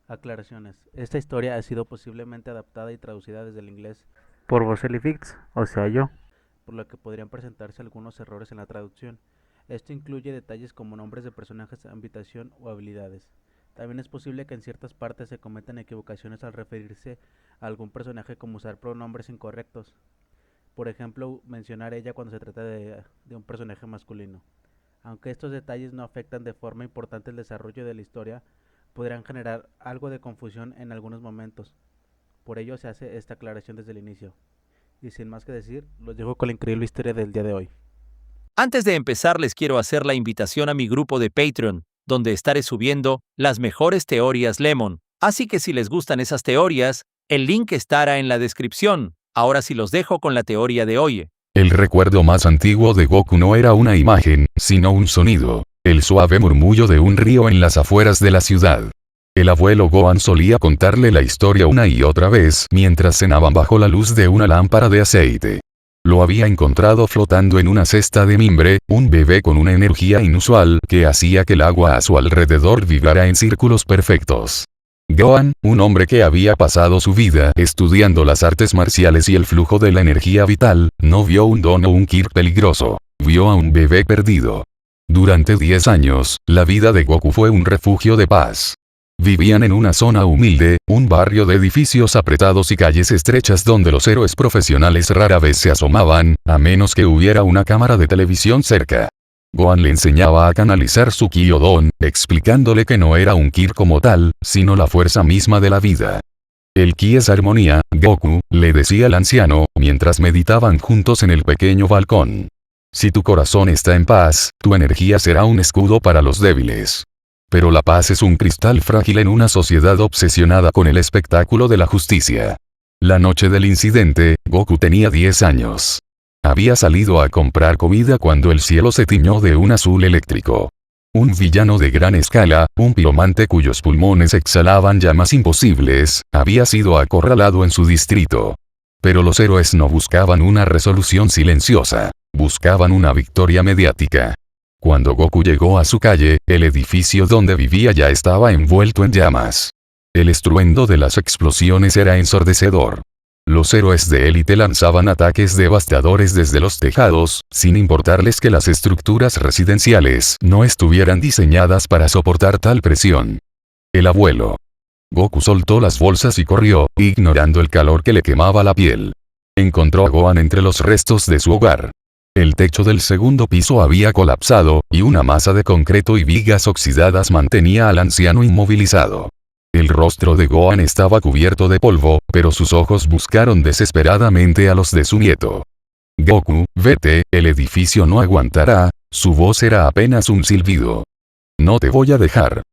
Aclaraciones. Esta historia ha sido posiblemente adaptada y traducida desde el inglés por Boselli Fix, o sea yo, por lo que podrían presentarse algunos errores en la traducción. Esto incluye detalles como nombres de personajes, ambientación o habilidades. También es posible que en ciertas partes se cometan equivocaciones al referirse a algún personaje, como usar pronombres incorrectos. Por ejemplo, mencionar ella cuando se trata de un personaje masculino. Aunque estos detalles no afectan de forma importante el desarrollo de la historia, podrían generar algo de confusión en algunos momentos. Por ello se hace esta aclaración desde el inicio. Y sin más que decir, los dejo con la increíble historia del día de hoy. Antes de empezar, les quiero hacer la invitación a mi grupo de Patreon, donde estaré subiendo las mejores teorías Lemon. Así que si les gustan esas teorías, el link estará en la descripción. Ahora sí los dejo con la teoría de hoy. El recuerdo más antiguo de Goku no era una imagen, sino un sonido, el suave murmullo de un río en las afueras de la ciudad. El abuelo Gohan solía contarle la historia una y otra vez mientras cenaban bajo la luz de una lámpara de aceite. Lo había encontrado flotando en una cesta de mimbre, un bebé con una energía inusual que hacía que el agua a su alrededor vibrara en círculos perfectos. Gohan, un hombre que había pasado su vida estudiando las artes marciales y el flujo de la energía vital, no vio un don o un ki peligroso, vio a un bebé perdido. Durante 10 años, la vida de Goku fue un refugio de paz. Vivían en una zona humilde, un barrio de edificios apretados y calles estrechas donde los héroes profesionales rara vez se asomaban, a menos que hubiera una cámara de televisión cerca. Gohan le enseñaba a canalizar su ki o don, explicándole que no era un ki como tal, sino la fuerza misma de la vida. El ki es armonía, Goku, le decía el anciano, mientras meditaban juntos en el pequeño balcón. Si tu corazón está en paz, tu energía será un escudo para los débiles. Pero la paz es un cristal frágil en una sociedad obsesionada con el espectáculo de la justicia. La noche del incidente, Goku tenía 10 años. Había salido a comprar comida cuando el cielo se tiñó de un azul eléctrico. Un villano de gran escala, un piromante cuyos pulmones exhalaban llamas imposibles, había sido acorralado en su distrito. Pero los héroes no buscaban una resolución silenciosa, buscaban una victoria mediática. Cuando Goku llegó a su calle, el edificio donde vivía ya estaba envuelto en llamas. El estruendo de las explosiones era ensordecedor. Los héroes de élite lanzaban ataques devastadores desde los tejados, sin importarles que las estructuras residenciales no estuvieran diseñadas para soportar tal presión. El abuelo. Goku soltó las bolsas y corrió, ignorando el calor que le quemaba la piel. Encontró a Gohan entre los restos de su hogar. El techo del segundo piso había colapsado, y una masa de concreto y vigas oxidadas mantenía al anciano inmovilizado. El rostro de Gohan estaba cubierto de polvo, pero sus ojos buscaron desesperadamente a los de su nieto. Goku, vete, el edificio no aguantará, su voz era apenas un silbido. No te voy a dejar.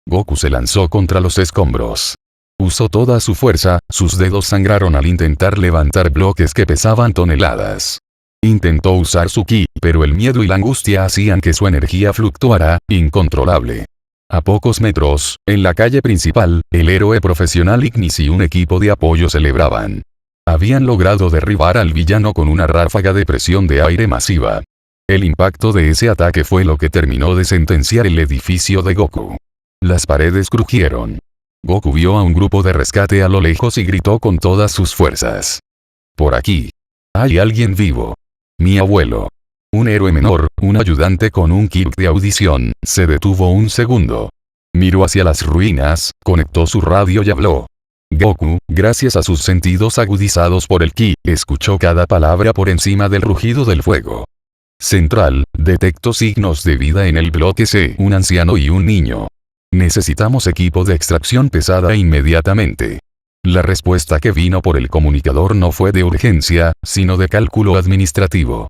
Goku se lanzó contra los escombros. Usó toda su fuerza, sus dedos sangraron al intentar levantar bloques que pesaban toneladas. Intentó usar su ki, pero el miedo y la angustia hacían que su energía fluctuara, incontrolable. A pocos metros, en la calle principal, el héroe profesional Ignis y un equipo de apoyo celebraban. Habían logrado derribar al villano con una ráfaga de presión de aire masiva. El impacto de ese ataque fue lo que terminó de sentenciar el edificio de Goku. Las paredes crujieron. Goku vio a un grupo de rescate a lo lejos y gritó con todas sus fuerzas. Por aquí. Hay alguien vivo. Mi abuelo. Un héroe menor, un ayudante con un kit de audición, se detuvo un segundo. Miró hacia las ruinas, conectó su radio y habló. Goku, gracias a sus sentidos agudizados por el ki, escuchó cada palabra por encima del rugido del fuego. Central, detecto signos de vida en el bloque C, un anciano y un niño. Necesitamos equipo de extracción pesada inmediatamente. La respuesta que vino por el comunicador no fue de urgencia, sino de cálculo administrativo.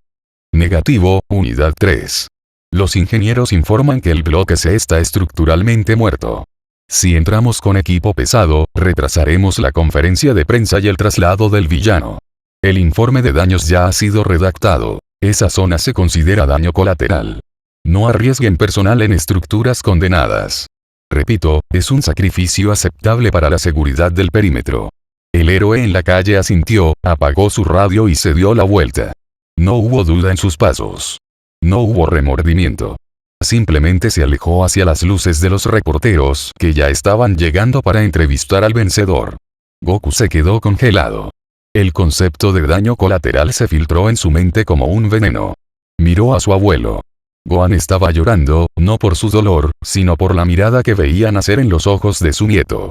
Negativo, unidad 3. Los ingenieros informan que el bloque C está estructuralmente muerto. Si entramos con equipo pesado, retrasaremos la conferencia de prensa y el traslado del villano. El informe de daños ya ha sido redactado. Esa zona se considera daño colateral. No arriesguen personal en estructuras condenadas. Repito, es un sacrificio aceptable para la seguridad del perímetro. El héroe en la calle asintió, apagó su radio y se dio la vuelta. No hubo duda en sus pasos. No hubo remordimiento. Simplemente se alejó hacia las luces de los reporteros que ya estaban llegando para entrevistar al vencedor. Goku se quedó congelado. El concepto de daño colateral se filtró en su mente como un veneno. Miró a su abuelo. Gohan estaba llorando, no por su dolor, sino por la mirada que veía nacer en los ojos de su nieto.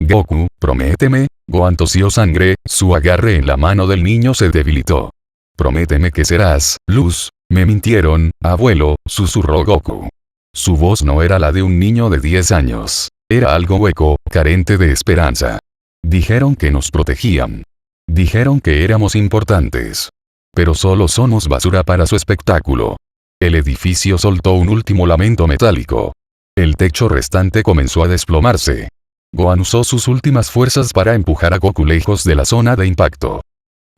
Goku, prométeme. Gohan tosió sangre, su agarre en la mano del niño se debilitó. Prométeme que serás luz. Me mintieron, abuelo, susurró Goku. Su voz no era la de un niño de 10 años. Era algo hueco, carente de esperanza. Dijeron que nos protegían. Dijeron que éramos importantes. Pero solo somos basura para su espectáculo. El edificio soltó un último lamento metálico. El techo restante comenzó a desplomarse. Gohan usó sus últimas fuerzas para empujar a Goku lejos de la zona de impacto.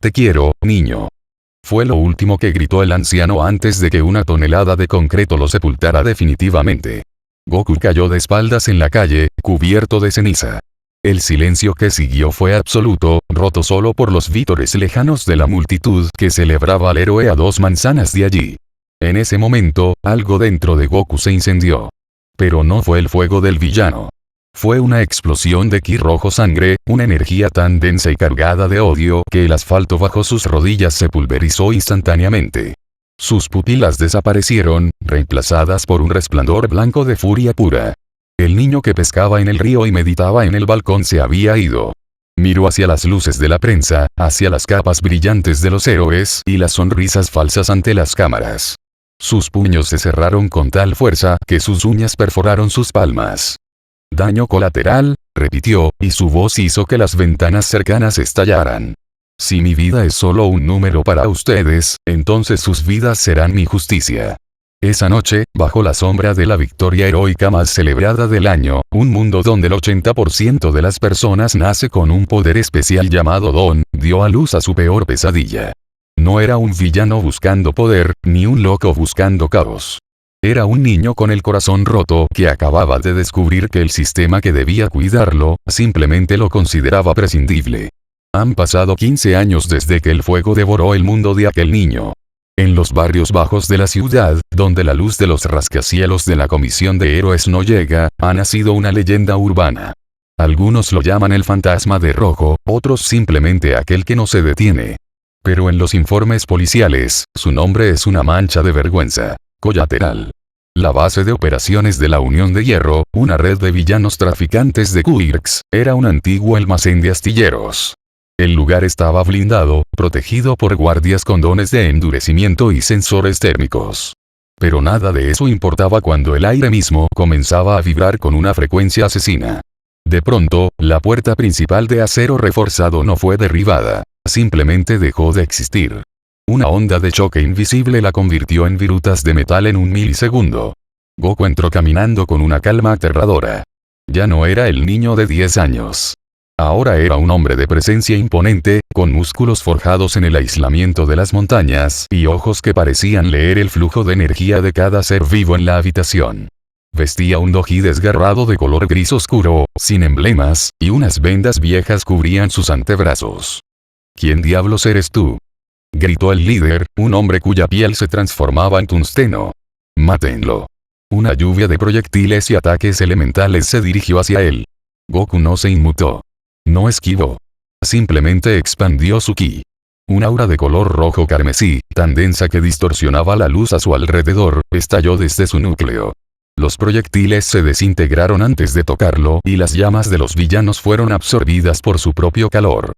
Te quiero, niño. Fue lo último que gritó el anciano antes de que una tonelada de concreto lo sepultara definitivamente. Goku cayó de espaldas en la calle, cubierto de ceniza. El silencio que siguió fue absoluto, roto solo por los vítores lejanos de la multitud que celebraba al héroe a 2 manzanas de allí. En ese momento, algo dentro de Goku se incendió. Pero no fue el fuego del villano. Fue una explosión de ki rojo sangre, una energía tan densa y cargada de odio que el asfalto bajo sus rodillas se pulverizó instantáneamente. Sus pupilas desaparecieron, reemplazadas por un resplandor blanco de furia pura. El niño que pescaba en el río y meditaba en el balcón se había ido. Miró hacia las luces de la prensa, hacia las capas brillantes de los héroes y las sonrisas falsas ante las cámaras. Sus puños se cerraron con tal fuerza que sus uñas perforaron sus palmas. Daño colateral, repitió, y su voz hizo que las ventanas cercanas estallaran. Si mi vida es solo un número para ustedes, entonces sus vidas serán mi justicia. Esa noche, bajo la sombra de la victoria heroica más celebrada del año, un mundo donde el 80% de las personas nace con un poder especial llamado don, dio a luz a su peor pesadilla. No era un villano buscando poder, ni un loco buscando caos. Era un niño con el corazón roto que acababa de descubrir que el sistema que debía cuidarlo, simplemente lo consideraba prescindible. Han pasado 15 años desde que el fuego devoró el mundo de aquel niño. En los barrios bajos de la ciudad, donde la luz de los rascacielos de la Comisión de Héroes no llega, ha nacido una leyenda urbana. Algunos lo llaman el fantasma de rojo, otros simplemente aquel que no se detiene. Pero en los informes policiales, su nombre es una mancha de vergüenza. Colateral. La base de operaciones de la Unión de Hierro, una red de villanos traficantes de quirks, era un antiguo almacén de astilleros. El lugar estaba blindado, protegido por guardias con dones de endurecimiento y sensores térmicos. Pero nada de eso importaba cuando el aire mismo comenzaba a vibrar con una frecuencia asesina. De pronto, la puerta principal de acero reforzado no fue derribada, simplemente dejó de existir. Una onda de choque invisible la convirtió en virutas de metal en un milisegundo. Goku entró caminando con una calma aterradora. Ya no era el niño de 10 años. Ahora era un hombre de presencia imponente, con músculos forjados en el aislamiento de las montañas y ojos que parecían leer el flujo de energía de cada ser vivo en la habitación. Vestía un doji desgarrado de color gris oscuro, sin emblemas, y unas vendas viejas cubrían sus antebrazos. ¿Quién diablos eres tú?, gritó el líder, un hombre cuya piel se transformaba en tungsteno. Mátenlo. Una lluvia de proyectiles y ataques elementales se dirigió hacia él. Goku no se inmutó. No esquivó. Simplemente expandió su ki. Un aura de color rojo carmesí, tan densa que distorsionaba la luz a su alrededor, estalló desde su núcleo. Los proyectiles se desintegraron antes de tocarlo y las llamas de los villanos fueron absorbidas por su propio calor.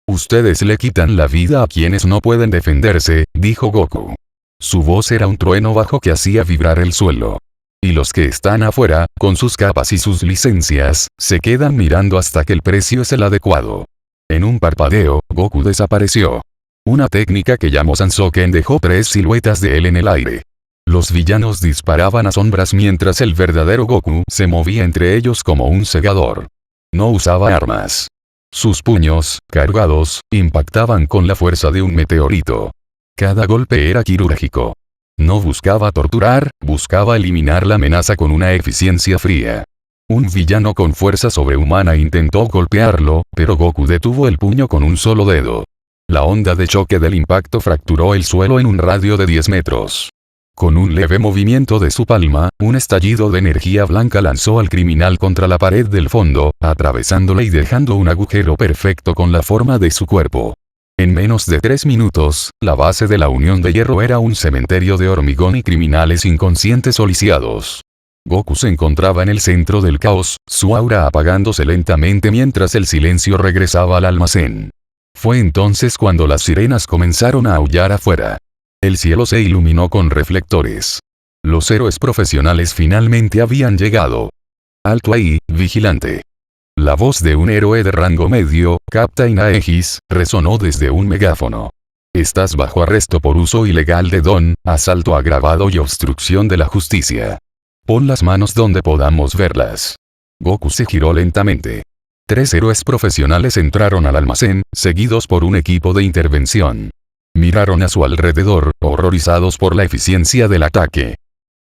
Ustedes le quitan la vida a quienes no pueden defenderse, dijo Goku. Su voz era un trueno bajo que hacía vibrar el suelo. Y los que están afuera, con sus capas y sus licencias, se quedan mirando hasta que el precio es el adecuado. En un parpadeo, Goku desapareció. Una técnica que llamó Sansoken dejó 3 siluetas de él en el aire. Los villanos disparaban a sombras mientras el verdadero Goku se movía entre ellos como un segador. No usaba armas. Sus puños, cargados, impactaban con la fuerza de un meteorito. Cada golpe era quirúrgico. No buscaba torturar, buscaba eliminar la amenaza con una eficiencia fría. Un villano con fuerza sobrehumana intentó golpearlo, pero Goku detuvo el puño con un solo dedo. La onda de choque del impacto fracturó el suelo en un radio de 10 metros. Con un leve movimiento de su palma, un estallido de energía blanca lanzó al criminal contra la pared del fondo, atravesándola y dejando un agujero perfecto con la forma de su cuerpo. En menos de 3 minutos, la base de la Unión de Hierro era un cementerio de hormigón y criminales inconscientes o lisiados. Goku se encontraba en el centro del caos, su aura apagándose lentamente mientras el silencio regresaba al almacén. Fue entonces cuando las sirenas comenzaron a aullar afuera. El cielo se iluminó con reflectores. Los héroes profesionales finalmente habían llegado. «Alto ahí, vigilante». La voz de un héroe de rango medio, Captain Aegis, resonó desde un megáfono. «Estás bajo arresto por uso ilegal de don, asalto agravado y obstrucción de la justicia. Pon las manos donde podamos verlas». Goku se giró lentamente. 3 héroes profesionales entraron al almacén, seguidos por un equipo de intervención. Miraron a su alrededor, horrorizados por la eficiencia del ataque.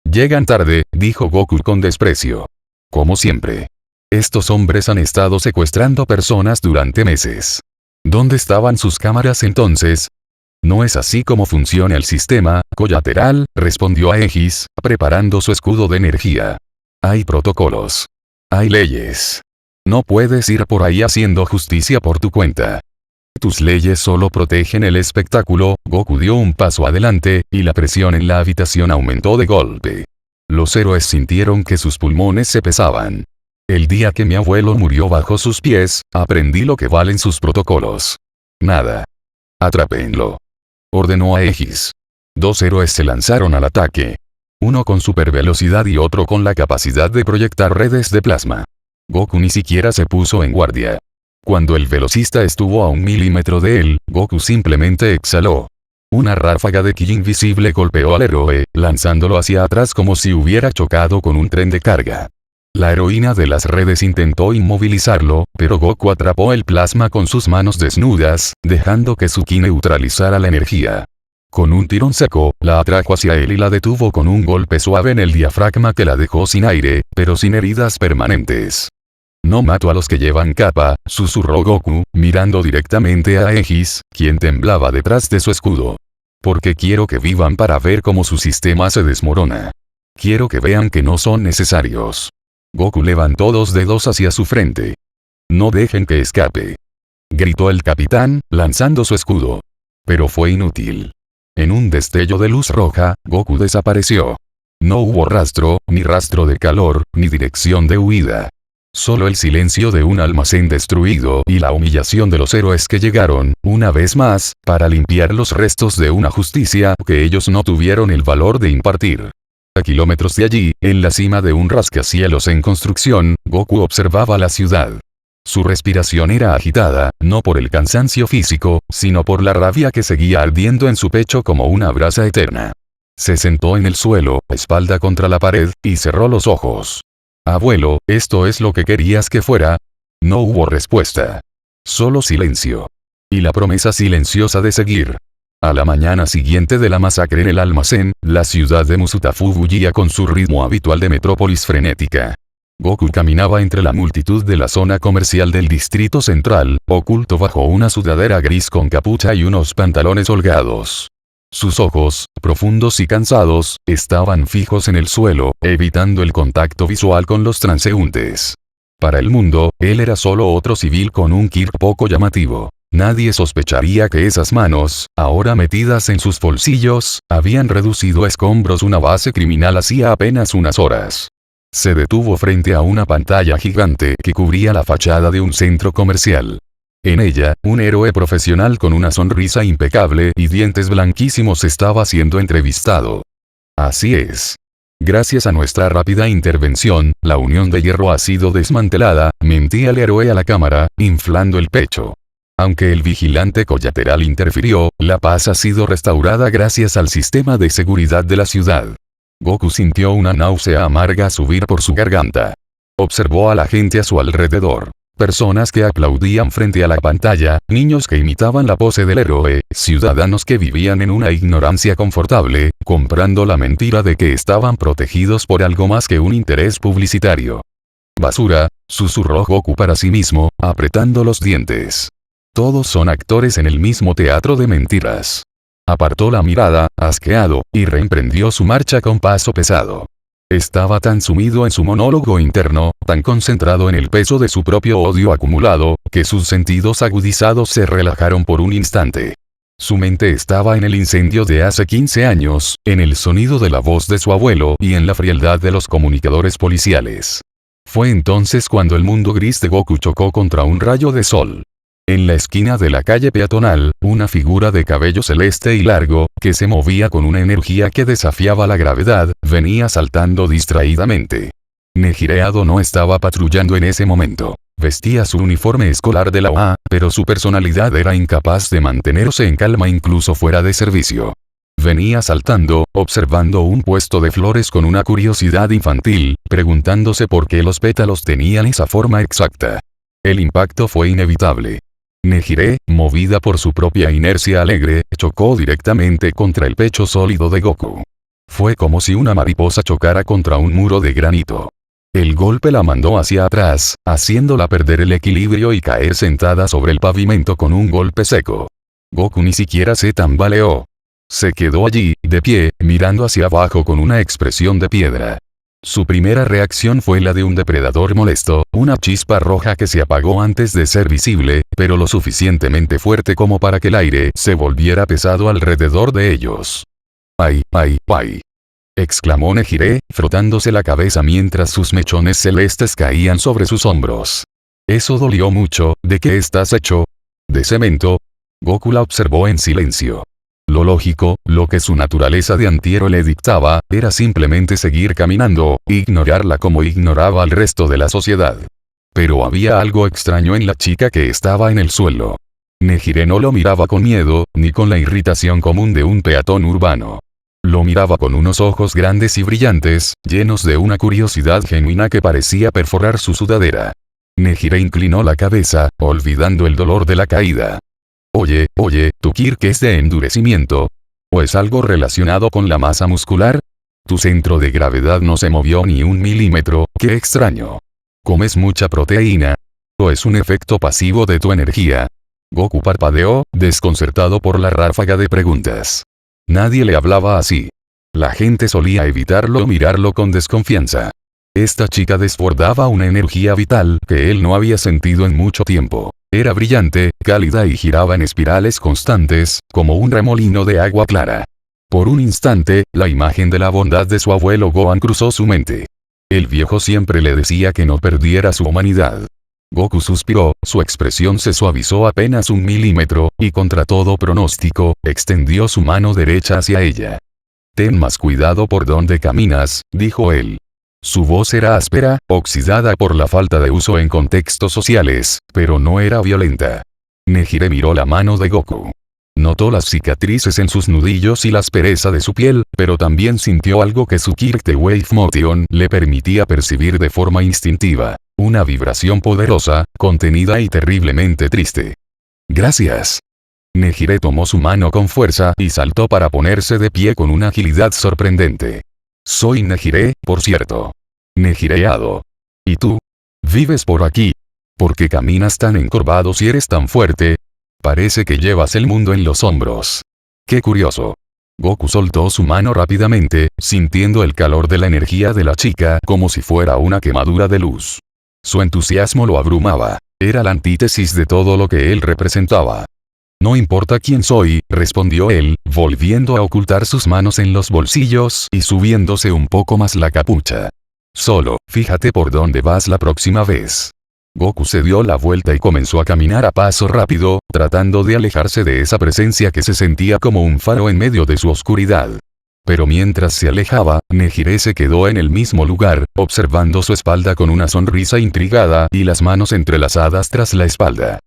«Llegan tarde», dijo Goku con desprecio. «Como siempre. Estos hombres han estado secuestrando personas durante meses. ¿Dónde estaban sus cámaras entonces?» «No es así como funciona el sistema, Collateral», respondió Aegis, preparando su escudo de energía. «Hay protocolos. Hay leyes. No puedes ir por ahí haciendo justicia por tu cuenta. Tus leyes solo protegen el espectáculo». Goku dio un paso adelante, y la presión en la habitación aumentó de golpe. Los héroes sintieron que sus pulmones se pesaban. «El día que mi abuelo murió bajo sus pies, aprendí lo que valen sus protocolos. Nada. Atrápenlo», ordenó Aegis. 2 héroes se lanzaron al ataque. Uno con supervelocidad y otro con la capacidad de proyectar redes de plasma. Goku ni siquiera se puso en guardia. Cuando el velocista estuvo a 1 milímetro de él, Goku simplemente exhaló. Una ráfaga de ki invisible golpeó al héroe, lanzándolo hacia atrás como si hubiera chocado con un tren de carga. La heroína de las redes intentó inmovilizarlo, pero Goku atrapó el plasma con sus manos desnudas, dejando que su ki neutralizara la energía. Con un tirón seco, la atrajo hacia él y la detuvo con un golpe suave en el diafragma que la dejó sin aire, pero sin heridas permanentes. «No mato a los que llevan capa», susurró Goku, mirando directamente a Aegis, quien temblaba detrás de su escudo. «Porque quiero que vivan para ver cómo su sistema se desmorona. Quiero que vean que no son necesarios». Goku levantó 2 dedos hacia su frente. «No dejen que escape», gritó el capitán, lanzando su escudo. Pero fue inútil. En un destello de luz roja, Goku desapareció. No hubo rastro, ni rastro de calor, ni dirección de huida. Solo el silencio de un almacén destruido y la humillación de los héroes que llegaron, una vez más, para limpiar los restos de una justicia que ellos no tuvieron el valor de impartir. A kilómetros de allí, en la cima de un rascacielos en construcción, Goku observaba la ciudad. Su respiración era agitada, no por el cansancio físico, sino por la rabia que seguía ardiendo en su pecho como una brasa eterna. Se sentó en el suelo, espalda contra la pared, y cerró los ojos. «Abuelo, ¿esto es lo que querías que fuera?» No hubo respuesta. Solo silencio. Y la promesa silenciosa de seguir. A la mañana siguiente de la masacre en el almacén, la ciudad de Musutafu bullía con su ritmo habitual de metrópolis frenética. Goku caminaba entre la multitud de la zona comercial del distrito central, oculto bajo una sudadera gris con capucha y unos pantalones holgados. Sus ojos, profundos y cansados, estaban fijos en el suelo, evitando el contacto visual con los transeúntes. Para el mundo, él era solo otro civil con un ki poco llamativo. Nadie sospecharía que esas manos, ahora metidas en sus bolsillos, habían reducido a escombros una base criminal hacía apenas unas horas. Se detuvo frente a una pantalla gigante que cubría la fachada de un centro comercial. En ella, un héroe profesional con una sonrisa impecable y dientes blanquísimos estaba siendo entrevistado. «Así es. Gracias a nuestra rápida intervención, la Unión de Hierro ha sido desmantelada», mentía el héroe a la cámara, inflando el pecho. Aunque el vigilante Collateral interfirió, la paz ha sido restaurada gracias al sistema de seguridad de la ciudad. Goku sintió una náusea amarga subir por su garganta. Observó a la gente a su alrededor. Personas que aplaudían frente a la pantalla, niños que imitaban la pose del héroe, ciudadanos que vivían en una ignorancia confortable, comprando la mentira de que estaban protegidos por algo más que un interés publicitario. «Basura», susurró Goku para sí mismo, apretando los dientes. «Todos son actores en el mismo teatro de mentiras. Apartó la mirada, asqueado, y reemprendió su marcha con paso pesado. Estaba tan sumido en su monólogo interno, tan concentrado en el peso de su propio odio acumulado, que sus sentidos agudizados se relajaron por un instante. Su mente estaba en el incendio de hace 15 años, en el sonido de la voz de su abuelo y en la frialdad de los comunicadores policiales. Fue entonces cuando el mundo gris de Goku chocó contra un rayo de sol. En la esquina de la calle peatonal, una figura de cabello celeste y largo, que se movía con una energía que desafiaba la gravedad, venía saltando distraídamente. Nejireado no estaba patrullando en ese momento. Vestía su uniforme escolar de la OA, pero su personalidad era incapaz de mantenerse en calma incluso fuera de servicio. Venía saltando, observando un puesto de flores con una curiosidad infantil, preguntándose por qué los pétalos tenían esa forma exacta. El impacto fue inevitable. Nejire, movida por su propia inercia alegre, chocó directamente contra el pecho sólido de Goku. Fue como si una mariposa chocara contra un muro de granito. El golpe la mandó hacia atrás, haciéndola perder el equilibrio y caer sentada sobre el pavimento con un golpe seco. Goku ni siquiera se tambaleó. Se quedó allí, de pie, mirando hacia abajo con una expresión de piedra. Su primera reacción fue la de un depredador molesto, una chispa roja que se apagó antes de ser visible, pero lo suficientemente fuerte como para que el aire se volviera pesado alrededor de ellos. ¡Ay, ay, ay! Exclamó Nejire, frotándose la cabeza mientras sus mechones celestes caían sobre sus hombros. Eso dolió mucho. ¿De qué estás hecho? ¿De cemento? Goku la observó en silencio. Lo lógico, lo que su naturaleza de antihéroe le dictaba, era simplemente seguir caminando, ignorarla como ignoraba al resto de la sociedad. Pero había algo extraño en la chica que estaba en el suelo. Nejire no lo miraba con miedo, ni con la irritación común de un peatón urbano. Lo miraba con unos ojos grandes y brillantes, llenos de una curiosidad genuina que parecía perforar su sudadera. Nejire inclinó la cabeza, olvidando el dolor de la caída. Oye, ¿tu Kirk es de endurecimiento? ¿O es algo relacionado con la masa muscular? Tu centro de gravedad no se movió ni un milímetro, qué extraño. ¿Comes mucha proteína? ¿O es un efecto pasivo de tu energía? Goku parpadeó, desconcertado por la ráfaga de preguntas. Nadie le hablaba así. La gente solía evitarlo o mirarlo con desconfianza. Esta chica desbordaba una energía vital que él no había sentido en mucho tiempo. Era brillante, cálida y giraba en espirales constantes, como un remolino de agua clara. Por un instante, la imagen de la bondad de su abuelo Gohan cruzó su mente. El viejo siempre le decía que no perdiera su humanidad. Goku suspiró, su expresión se suavizó apenas un milímetro, y contra todo pronóstico, extendió su mano derecha hacia ella. Ten más cuidado por donde caminas, dijo él. Su voz era áspera, oxidada por la falta de uso en contextos sociales, pero no era violenta. Nejire miró la mano de Goku. Notó las cicatrices en sus nudillos y la aspereza de su piel, pero también sintió algo que su Kirk de Wave Motion le permitía percibir de forma instintiva. Una vibración poderosa, contenida y terriblemente triste. Gracias. Nejire tomó su mano con fuerza y saltó para ponerse de pie con una agilidad sorprendente. Soy Nejire, por cierto. Nejireado. ¿Y tú? ¿Vives por aquí? ¿Por qué caminas tan encorvado si eres tan fuerte? Parece que llevas el mundo en los hombros. Qué curioso. Goku soltó su mano rápidamente, sintiendo el calor de la energía de la chica como si fuera una quemadura de luz. Su entusiasmo lo abrumaba. Era la antítesis de todo lo que él representaba. No importa quién soy, respondió él, volviendo a ocultar sus manos en los bolsillos y subiéndose un poco más la capucha. Solo, fíjate por dónde vas la próxima vez. Goku se dio la vuelta y comenzó a caminar a paso rápido, tratando de alejarse de esa presencia que se sentía como un faro en medio de su oscuridad. Pero mientras se alejaba, Nejire se quedó en el mismo lugar, observando su espalda con una sonrisa intrigada y las manos entrelazadas tras la espalda.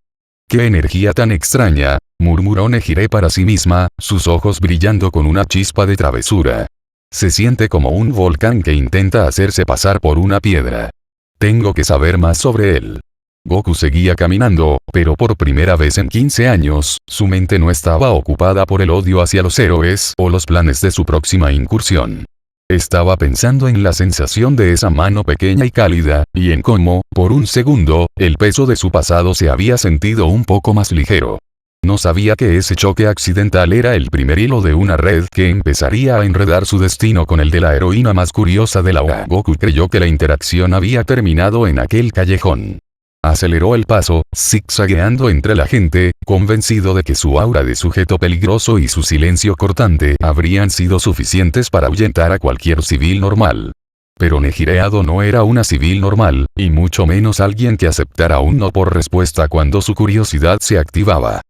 ¡Qué energía tan extraña!, murmuró Nejire para sí misma, sus ojos brillando con una chispa de travesura. Se siente como un volcán que intenta hacerse pasar por una piedra. Tengo que saber más sobre él. Goku seguía caminando, pero por primera vez en 15 años, su mente no estaba ocupada por el odio hacia los héroes o los planes de su próxima incursión. Estaba pensando en la sensación de esa mano pequeña y cálida, y en cómo, por un segundo, el peso de su pasado se había sentido un poco más ligero. No sabía que ese choque accidental era el primer hilo de una red que empezaría a enredar su destino con el de la heroína más curiosa de la OA. Goku creyó que la interacción había terminado en aquel callejón. Aceleró el paso, zigzagueando entre la gente, convencido de que su aura de sujeto peligroso y su silencio cortante habrían sido suficientes para ahuyentar a cualquier civil normal. Pero Nejireado no era una civil normal, y mucho menos alguien que aceptara un no por respuesta cuando su curiosidad se activaba.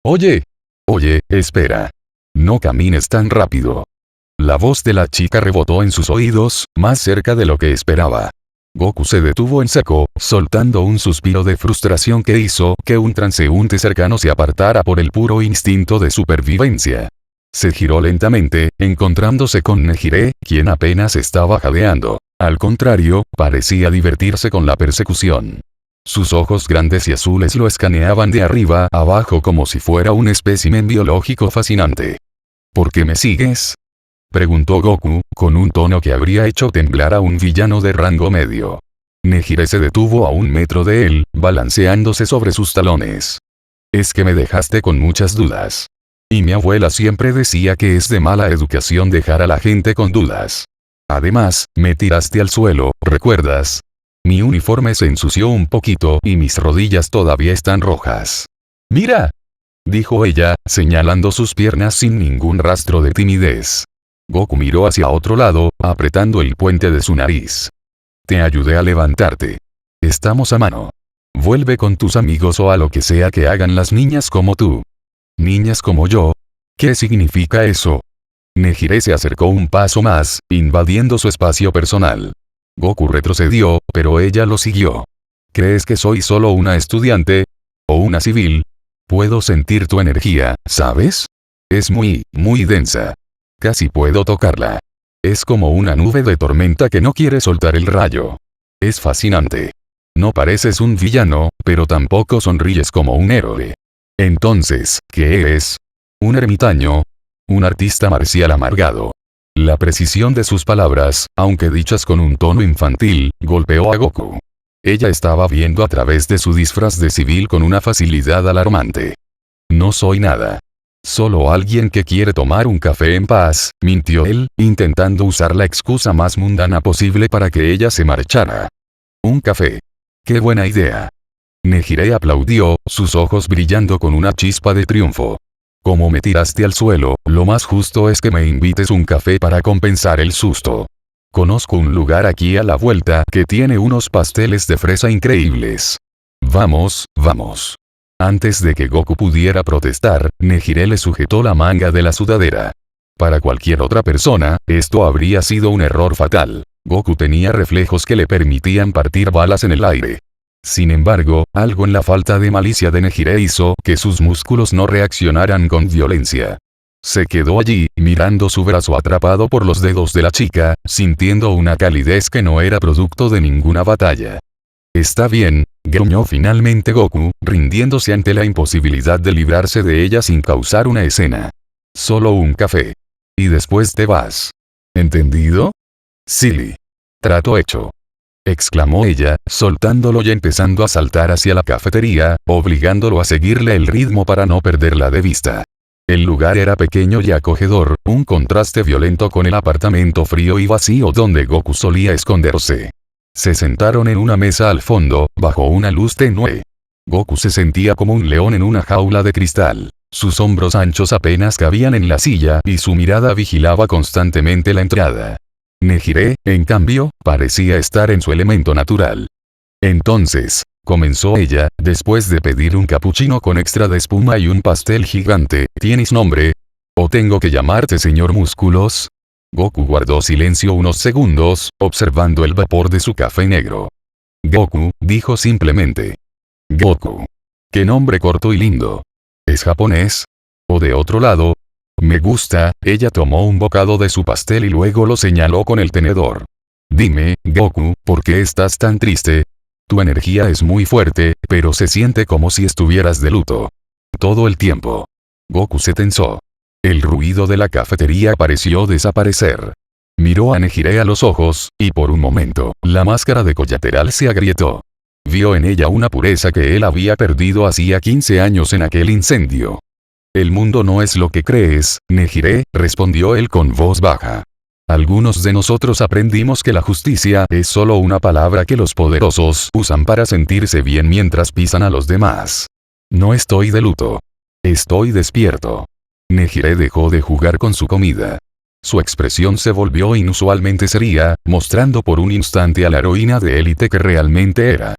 Oye, espera. No camines tan rápido. La voz de la chica rebotó en sus oídos, más cerca de lo que esperaba. Goku se detuvo en seco, soltando un suspiro de frustración que hizo que un transeúnte cercano se apartara por el puro instinto de supervivencia. Se giró lentamente, encontrándose con Nejire, quien apenas estaba jadeando. Al contrario, parecía divertirse con la persecución. Sus ojos grandes y azules lo escaneaban de arriba a abajo como si fuera un espécimen biológico fascinante. ¿Por qué me sigues?, preguntó Goku, con un tono que habría hecho temblar a un villano de rango medio. Nejire se detuvo a 1 metro de él, balanceándose sobre sus talones. Es que me dejaste con muchas dudas. Y mi abuela siempre decía que es de mala educación dejar a la gente con dudas. Además, me tiraste al suelo, ¿recuerdas? Mi uniforme se ensució un poquito y mis rodillas todavía están rojas. ¡Mira!, dijo ella, señalando sus piernas sin ningún rastro de timidez. Goku miró hacia otro lado, apretando el puente de su nariz. Te ayudé a levantarte. Estamos a mano. Vuelve con tus amigos o a lo que sea que hagan las niñas como tú. ¿Niñas como yo? ¿Qué significa eso? Nejire se acercó un paso más, invadiendo su espacio personal. Goku retrocedió, pero ella lo siguió. ¿Crees que soy solo una estudiante? ¿O una civil? Puedo sentir tu energía, ¿sabes? Es muy densa. Casi puedo tocarla. Es como una nube de tormenta que no quiere soltar el rayo. Es fascinante. No pareces un villano, pero tampoco sonríes como un héroe. Entonces, ¿qué eres? ¿Un ermitaño? Un artista marcial amargado. La precisión de sus palabras, aunque dichas con un tono infantil, golpeó a Goku. Ella estaba viendo a través de su disfraz de civil con una facilidad alarmante. No soy nada. Solo alguien que quiere tomar un café en paz, mintió él, intentando usar la excusa más mundana posible para que ella se marchara. Un café. ¡Qué buena idea! Nejire aplaudió, sus ojos brillando con una chispa de triunfo. Como me tiraste al suelo, lo más justo es que me invites un café para compensar el susto. Conozco un lugar aquí a la vuelta que tiene unos pasteles de fresa increíbles. Vamos. Antes de que Goku pudiera protestar, Nejire le sujetó la manga de la sudadera. Para cualquier otra persona, esto habría sido un error fatal. Goku tenía reflejos que le permitían partir balas en el aire. Sin embargo, algo en la falta de malicia de Nejire hizo que sus músculos no reaccionaran con violencia. Se quedó allí, mirando su brazo atrapado por los dedos de la chica, sintiendo una calidez que no era producto de ninguna batalla. Está bien, gruñó finalmente Goku, rindiéndose ante la imposibilidad de librarse de ella sin causar una escena. Solo un café. Y después te vas. ¿Entendido? Silly. Trato hecho. Exclamó ella, soltándolo y empezando a saltar hacia la cafetería, obligándolo a seguirle el ritmo para no perderla de vista. El lugar era pequeño y acogedor, un contraste violento con el apartamento frío y vacío donde Goku solía esconderse. Se sentaron en una mesa al fondo, bajo una luz tenue. Goku se sentía como un león en una jaula de cristal. Sus hombros anchos apenas cabían en la silla y su mirada vigilaba constantemente la entrada. Nejire, en cambio, parecía estar en su elemento natural. Entonces, comenzó ella, después de pedir un capuchino con extra de espuma y un pastel gigante, ¿tienes nombre? ¿O tengo que llamarte señor Músculos? Goku guardó silencio unos segundos, observando el vapor de su café negro. Goku, dijo simplemente. Goku. Qué nombre corto y lindo. ¿Es japonés? ¿O de otro lado? Me gusta. Ella tomó un bocado de su pastel y luego lo señaló con el tenedor. Dime, Goku, ¿por qué estás tan triste? Tu energía es muy fuerte, pero se siente como si estuvieras de luto. Todo el tiempo. Goku se tensó. El ruido de la cafetería pareció desaparecer. Miró a Nejire a los ojos, y por un momento, la máscara de collateral se agrietó. Vio en ella una pureza que él había perdido hacía 15 años en aquel incendio. El mundo no es lo que crees, Nejire, respondió él con voz baja. Algunos de nosotros aprendimos que la justicia es solo una palabra que los poderosos usan para sentirse bien mientras pisan a los demás. No estoy de luto. Estoy despierto. Nejire dejó de jugar con su comida. Su expresión se volvió inusualmente seria, mostrando por un instante a la heroína de élite que realmente era.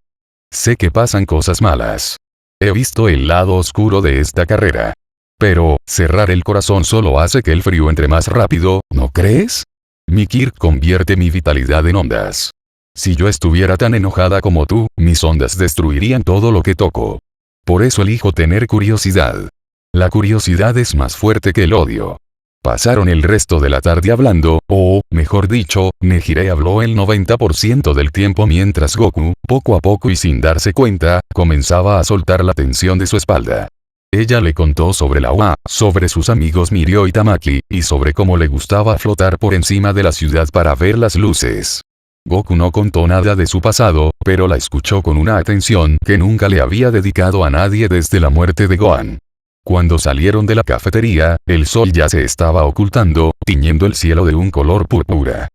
Sé que pasan cosas malas. He visto el lado oscuro de esta carrera. Pero, cerrar el corazón solo hace que el frío entre más rápido, ¿no crees? Mi Kirk convierte mi vitalidad en ondas. Si yo estuviera tan enojada como tú, mis ondas destruirían todo lo que toco. Por eso elijo tener curiosidad. La curiosidad es más fuerte que el odio. Pasaron el resto de la tarde hablando, o, mejor dicho, Nejire habló el 90% del tiempo mientras Goku, poco a poco y sin darse cuenta, comenzaba a soltar la tensión de su espalda. Ella le contó sobre la OA, sobre sus amigos Mirio y Tamaki, y sobre cómo le gustaba flotar por encima de la ciudad para ver las luces. Goku no contó nada de su pasado, pero la escuchó con una atención que nunca le había dedicado a nadie desde la muerte de Gohan. Cuando salieron de la cafetería, el sol ya se estaba ocultando, tiñendo el cielo de un color púrpura.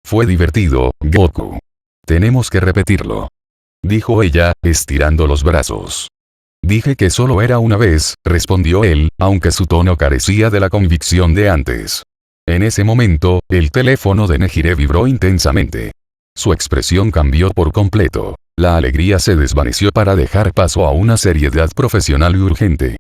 Fue divertido, Goku. Tenemos que repetirlo. Dijo ella, estirando los brazos. Dije que solo era una vez, respondió él, aunque su tono carecía de la convicción de antes. En ese momento, el teléfono de Nejire vibró intensamente. Su expresión cambió por completo. La alegría se desvaneció para dejar paso a una seriedad profesional y urgente.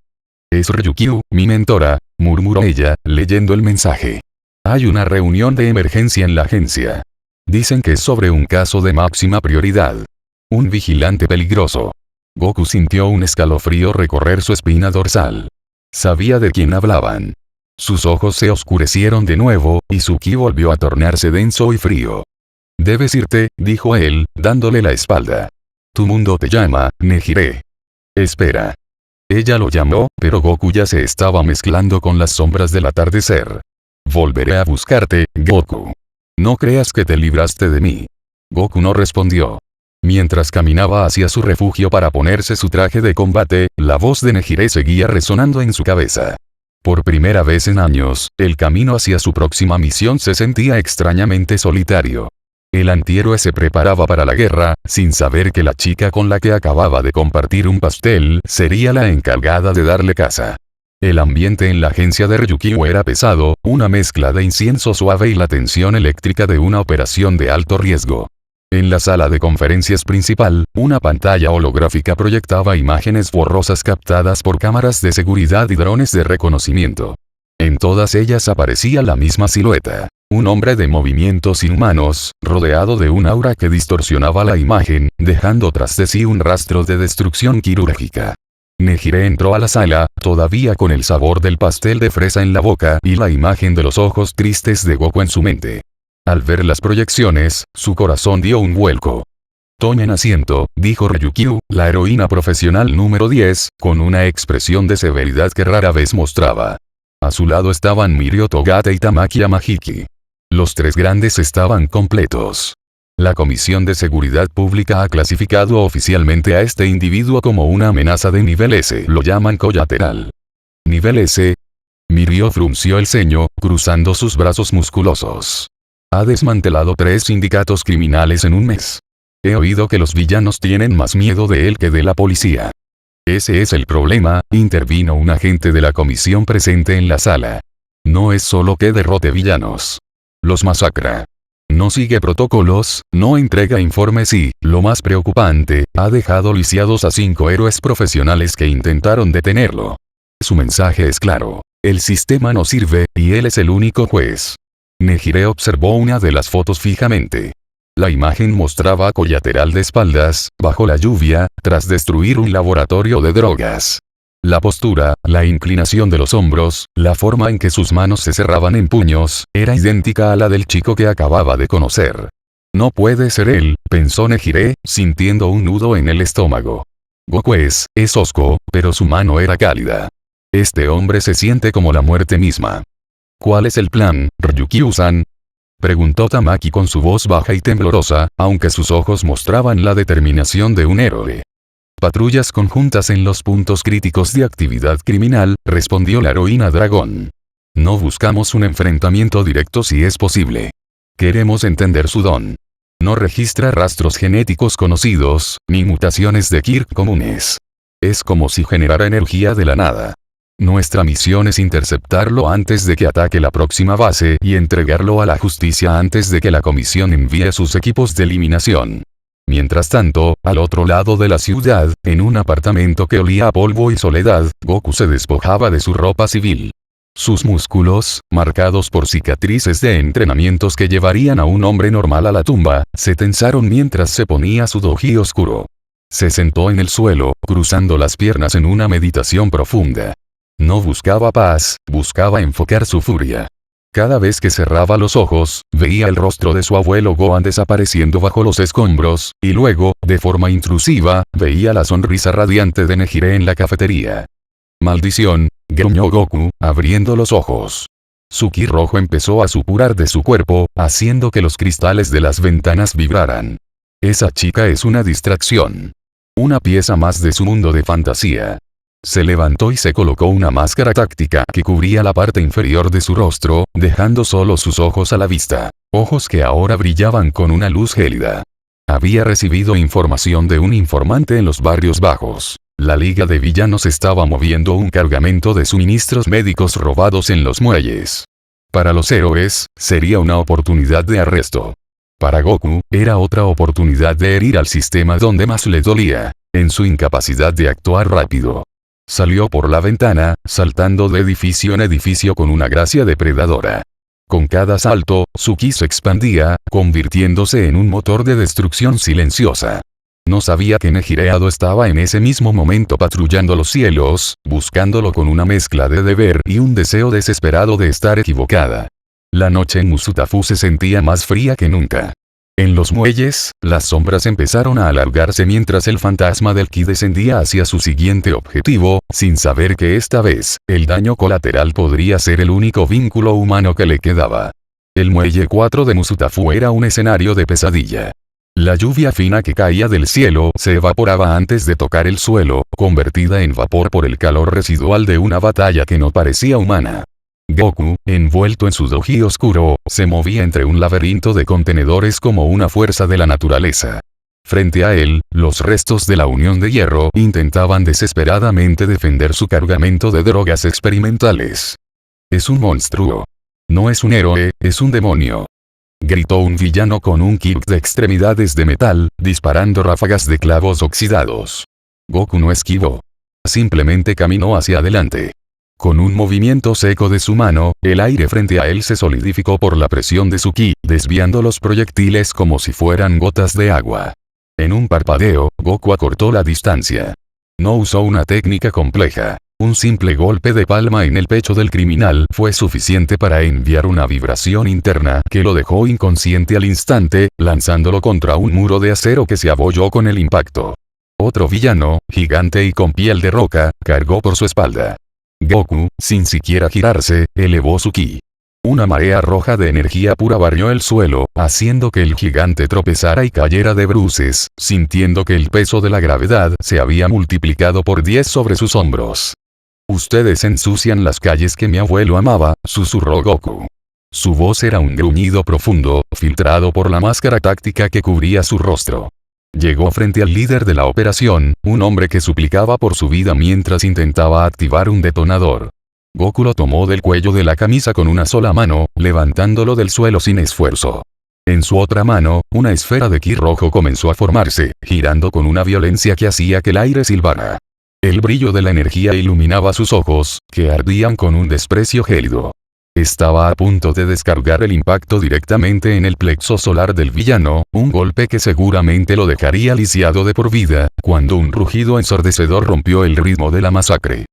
Es Ryukyu, mi mentora, murmuró ella, leyendo el mensaje. Hay una reunión de emergencia en la agencia. Dicen que es sobre un caso de máxima prioridad. Un vigilante peligroso. Goku sintió un escalofrío recorrer su espina dorsal. Sabía de quién hablaban. Sus ojos se oscurecieron de nuevo, y su ki volvió a tornarse denso y frío. Debes irte, dijo él, dándole la espalda. Tu mundo te llama, Nejire. Espera. Ella lo llamó, pero Goku ya se estaba mezclando con las sombras del atardecer. Volveré a buscarte, Goku. No creas que te libraste de mí. Goku no respondió. Mientras caminaba hacia su refugio para ponerse su traje de combate, la voz de Nejire seguía resonando en su cabeza. Por primera vez en años, el camino hacia su próxima misión se sentía extrañamente solitario. El antihéroe se preparaba para la guerra, sin saber que la chica con la que acababa de compartir un pastel sería la encargada de darle caza. El ambiente en la agencia de Ryukyu era pesado, una mezcla de incienso suave y la tensión eléctrica de una operación de alto riesgo. En la sala de conferencias principal, una pantalla holográfica proyectaba imágenes borrosas captadas por cámaras de seguridad y drones de reconocimiento. En todas ellas aparecía la misma silueta. Un hombre de movimientos inhumanos, rodeado de un aura que distorsionaba la imagen, dejando tras de sí un rastro de destrucción quirúrgica. Nejire entró a la sala, todavía con el sabor del pastel de fresa en la boca y la imagen de los ojos tristes de Goku en su mente. Al ver las proyecciones, su corazón dio un vuelco. Tomen asiento, dijo Ryukyu, la heroína profesional número 10, con una expresión de severidad que rara vez mostraba. A su lado estaban Mirio Togata y Tamaki Yamahiki. Los tres grandes estaban completos. La Comisión de Seguridad Pública ha clasificado oficialmente a este individuo como una amenaza de nivel S. Lo llaman colateral. Nivel S. Mirio frunció el ceño, cruzando sus brazos musculosos. Ha desmantelado 3 sindicatos criminales en un mes. He oído que los villanos tienen más miedo de él que de la policía. Ese es el problema, intervino un agente de la comisión presente en la sala. No es solo que derrote villanos. Los masacra. No sigue protocolos, no entrega informes y, lo más preocupante, ha dejado lisiados a 5 héroes profesionales que intentaron detenerlo. Su mensaje es claro. El sistema no sirve, y él es el único juez. Nejire observó una de las fotos fijamente. La imagen mostraba a Colateral de espaldas, bajo la lluvia, tras destruir un laboratorio de drogas. La postura, la inclinación de los hombros, la forma en que sus manos se cerraban en puños, era idéntica a la del chico que acababa de conocer. No puede ser él, pensó Nejire, sintiendo un nudo en el estómago. Goku es hosco, pero su mano era cálida. Este hombre se siente como la muerte misma. ¿Cuál es el plan, Ryukyu-san? Preguntó Tamaki con su voz baja y temblorosa, aunque sus ojos mostraban la determinación de un héroe. Patrullas conjuntas en los puntos críticos de actividad criminal, respondió la heroína dragón. No buscamos un enfrentamiento directo si es posible. Queremos entender su don. No registra rastros genéticos conocidos, ni mutaciones de Kirk comunes. Es como si generara energía de la nada. Nuestra misión es interceptarlo antes de que ataque la próxima base y entregarlo a la justicia antes de que la comisión envíe sus equipos de eliminación. Mientras tanto, al otro lado de la ciudad, en un apartamento que olía a polvo y soledad, Goku se despojaba de su ropa civil. Sus músculos, marcados por cicatrices de entrenamientos que llevarían a un hombre normal a la tumba, se tensaron mientras se ponía su doji oscuro. Se sentó en el suelo, cruzando las piernas en una meditación profunda. No buscaba paz, buscaba enfocar su furia. Cada vez que cerraba los ojos, veía el rostro de su abuelo Gohan desapareciendo bajo los escombros, y luego, de forma intrusiva, veía la sonrisa radiante de Nejire en la cafetería. «Maldición», gruñó Goku, abriendo los ojos. Su ki rojo empezó a supurar de su cuerpo, haciendo que los cristales de las ventanas vibraran. Esa chica es una distracción. Una pieza más de su mundo de fantasía. Se levantó y se colocó una máscara táctica que cubría la parte inferior de su rostro, dejando solo sus ojos a la vista. Ojos que ahora brillaban con una luz gélida. Había recibido información de un informante en los barrios bajos. La Liga de Villanos estaba moviendo un cargamento de suministros médicos robados en los muelles. Para los héroes, sería una oportunidad de arresto. Para Goku, era otra oportunidad de herir al sistema donde más le dolía, en su incapacidad de actuar rápido. Salió por la ventana, saltando de edificio en edificio con una gracia depredadora. Con cada salto, su ki se expandía, convirtiéndose en un motor de destrucción silenciosa. No sabía que Nejireado estaba en ese mismo momento patrullando los cielos, buscándolo con una mezcla de deber y un deseo desesperado de estar equivocada. La noche en Musutafu se sentía más fría que nunca. En los muelles, las sombras empezaron a alargarse mientras el fantasma del ki descendía hacia su siguiente objetivo, sin saber que esta vez, el daño colateral podría ser el único vínculo humano que le quedaba. El muelle 4 de Musutafu era un escenario de pesadilla. La lluvia fina que caía del cielo se evaporaba antes de tocar el suelo, convertida en vapor por el calor residual de una batalla que no parecía humana. Goku, envuelto en su doji oscuro, se movía entre un laberinto de contenedores como una fuerza de la naturaleza. Frente a él, los restos de la Unión de Hierro intentaban desesperadamente defender su cargamento de drogas experimentales. Es un monstruo. No es un héroe, es un demonio. Gritó un villano con un kit de extremidades de metal, disparando ráfagas de clavos oxidados. Goku no esquivó. Simplemente caminó hacia adelante. Con un movimiento seco de su mano, el aire frente a él se solidificó por la presión de su ki, desviando los proyectiles como si fueran gotas de agua. En un parpadeo, Goku acortó la distancia. No usó una técnica compleja. Un simple golpe de palma en el pecho del criminal fue suficiente para enviar una vibración interna que lo dejó inconsciente al instante, lanzándolo contra un muro de acero que se abolló con el impacto. Otro villano, gigante y con piel de roca, cargó por su espalda. Goku, sin siquiera girarse, elevó su ki. Una marea roja de energía pura barrió el suelo, haciendo que el gigante tropezara y cayera de bruces, sintiendo que el peso de la gravedad se había multiplicado por 10 sobre sus hombros. «Ustedes ensucian las calles que mi abuelo amaba», susurró Goku. Su voz era un gruñido profundo, filtrado por la máscara táctica que cubría su rostro. Llegó frente al líder de la operación, un hombre que suplicaba por su vida mientras intentaba activar un detonador. Goku lo tomó del cuello de la camisa con una sola mano, levantándolo del suelo sin esfuerzo. En su otra mano, una esfera de ki rojo comenzó a formarse, girando con una violencia que hacía que el aire silbara. El brillo de la energía iluminaba sus ojos, que ardían con un desprecio gélido. Estaba a punto de descargar el impacto directamente en el plexo solar del villano, un golpe que seguramente lo dejaría lisiado de por vida, cuando un rugido ensordecedor rompió el ritmo de la masacre.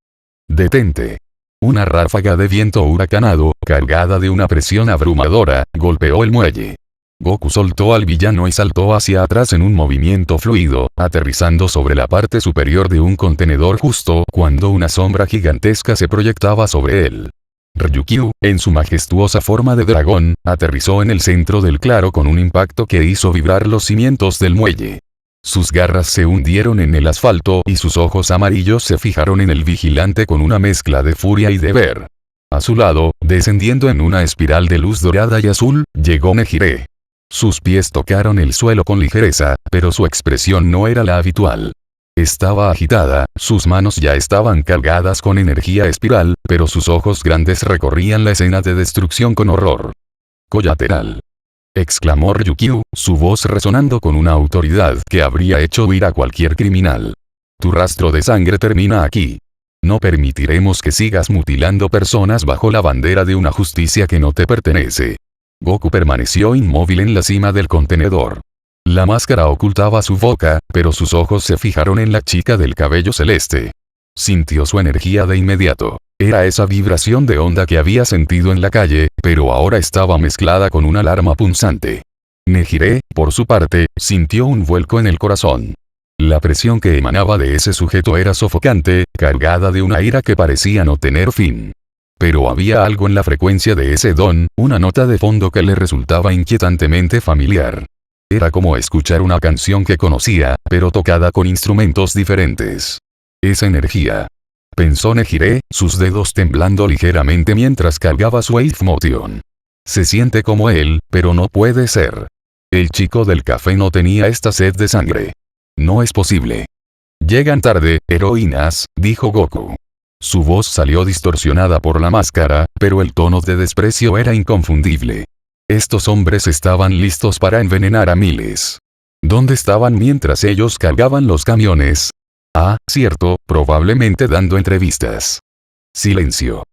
«Detente». Una ráfaga de viento huracanado, cargada de una presión abrumadora, golpeó el muelle. Goku soltó al villano y saltó hacia atrás en un movimiento fluido, aterrizando sobre la parte superior de un contenedor justo cuando una sombra gigantesca se proyectaba sobre él. Ryukyu, en su majestuosa forma de dragón, aterrizó en el centro del claro con un impacto que hizo vibrar los cimientos del muelle. Sus garras se hundieron en el asfalto y sus ojos amarillos se fijaron en el vigilante con una mezcla de furia y deber. A su lado, descendiendo en una espiral de luz dorada y azul, llegó Nejire. Sus pies tocaron el suelo con ligereza, pero su expresión no era la habitual. Estaba agitada, sus manos ya estaban cargadas con energía espiral, pero sus ojos grandes recorrían la escena de destrucción con horror. «Collateral», exclamó Ryukyu, su voz resonando con una autoridad que habría hecho huir a cualquier criminal. «Tu rastro de sangre termina aquí. No permitiremos que sigas mutilando personas bajo la bandera de una justicia que no te pertenece». Goku permaneció inmóvil en la cima del contenedor. La máscara ocultaba su boca, pero sus ojos se fijaron en la chica del cabello celeste. Sintió su energía de inmediato. Era esa vibración de onda que había sentido en la calle, pero ahora estaba mezclada con una alarma punzante. Nejire, por su parte, sintió un vuelco en el corazón. La presión que emanaba de ese sujeto era sofocante, cargada de una ira que parecía no tener fin. Pero había algo en la frecuencia de ese don, una nota de fondo que le resultaba inquietantemente familiar. Era como escuchar una canción que conocía, pero tocada con instrumentos diferentes. Esa energía. Pensó Nejire, sus dedos temblando ligeramente mientras cargaba su Wave Motion. Se siente como él, pero no puede ser. El chico del café no tenía esta sed de sangre. No es posible. Llegan tarde, heroínas, dijo Goku. Su voz salió distorsionada por la máscara, pero el tono de desprecio era inconfundible. Estos hombres estaban listos para envenenar a miles. ¿Dónde estaban mientras ellos cargaban los camiones? Ah, cierto, probablemente dando entrevistas. Silencio.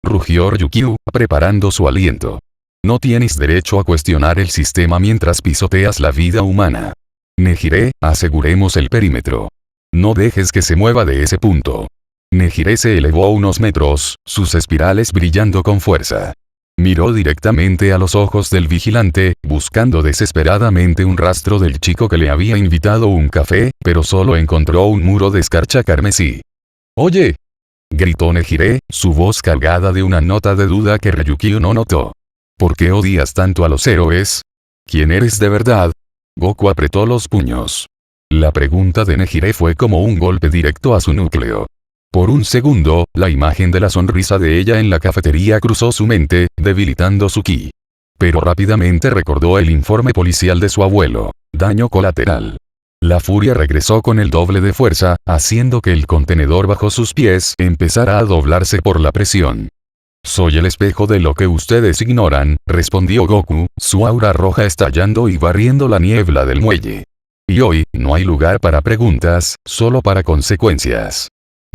Rugió Ryukyu, preparando su aliento. No tienes derecho a cuestionar el sistema mientras pisoteas la vida humana. Nejire, aseguremos el perímetro. No dejes que se mueva de ese punto. Nejire se elevó unos metros, sus espirales brillando con fuerza. Miró directamente a los ojos del vigilante, buscando desesperadamente un rastro del chico que le había invitado un café, pero solo encontró un muro de escarcha carmesí. «¡Oye!», gritó Nejire, su voz cargada de una nota de duda que Ryukyu no notó. «¿Por qué odias tanto a los héroes? ¿Quién eres de verdad?». Goku apretó los puños. La pregunta de Nejire fue como un golpe directo a su núcleo. Por un segundo, la imagen de la sonrisa de ella en la cafetería cruzó su mente, debilitando su ki. Pero rápidamente recordó el informe policial de su abuelo. Daño colateral. La furia regresó con el doble de fuerza, haciendo que el contenedor bajo sus pies empezara a doblarse por la presión. «Soy el espejo de lo que ustedes ignoran», respondió Goku, su aura roja estallando y barriendo la niebla del muelle. «Y hoy, no hay lugar para preguntas, solo para consecuencias».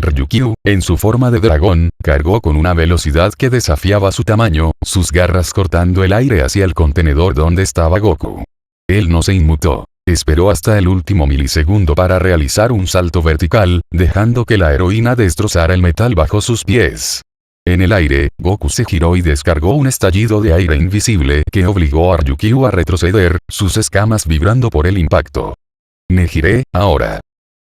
Ryukyu, en su forma de dragón, cargó con una velocidad que desafiaba su tamaño, sus garras cortando el aire hacia el contenedor donde estaba Goku. Él no se inmutó. Esperó hasta el último milisegundo para realizar un salto vertical, dejando que la heroína destrozara el metal bajo sus pies. En el aire, Goku se giró y descargó un estallido de aire invisible que obligó a Ryukyu a retroceder, sus escamas vibrando por el impacto. «Nejire, ahora»,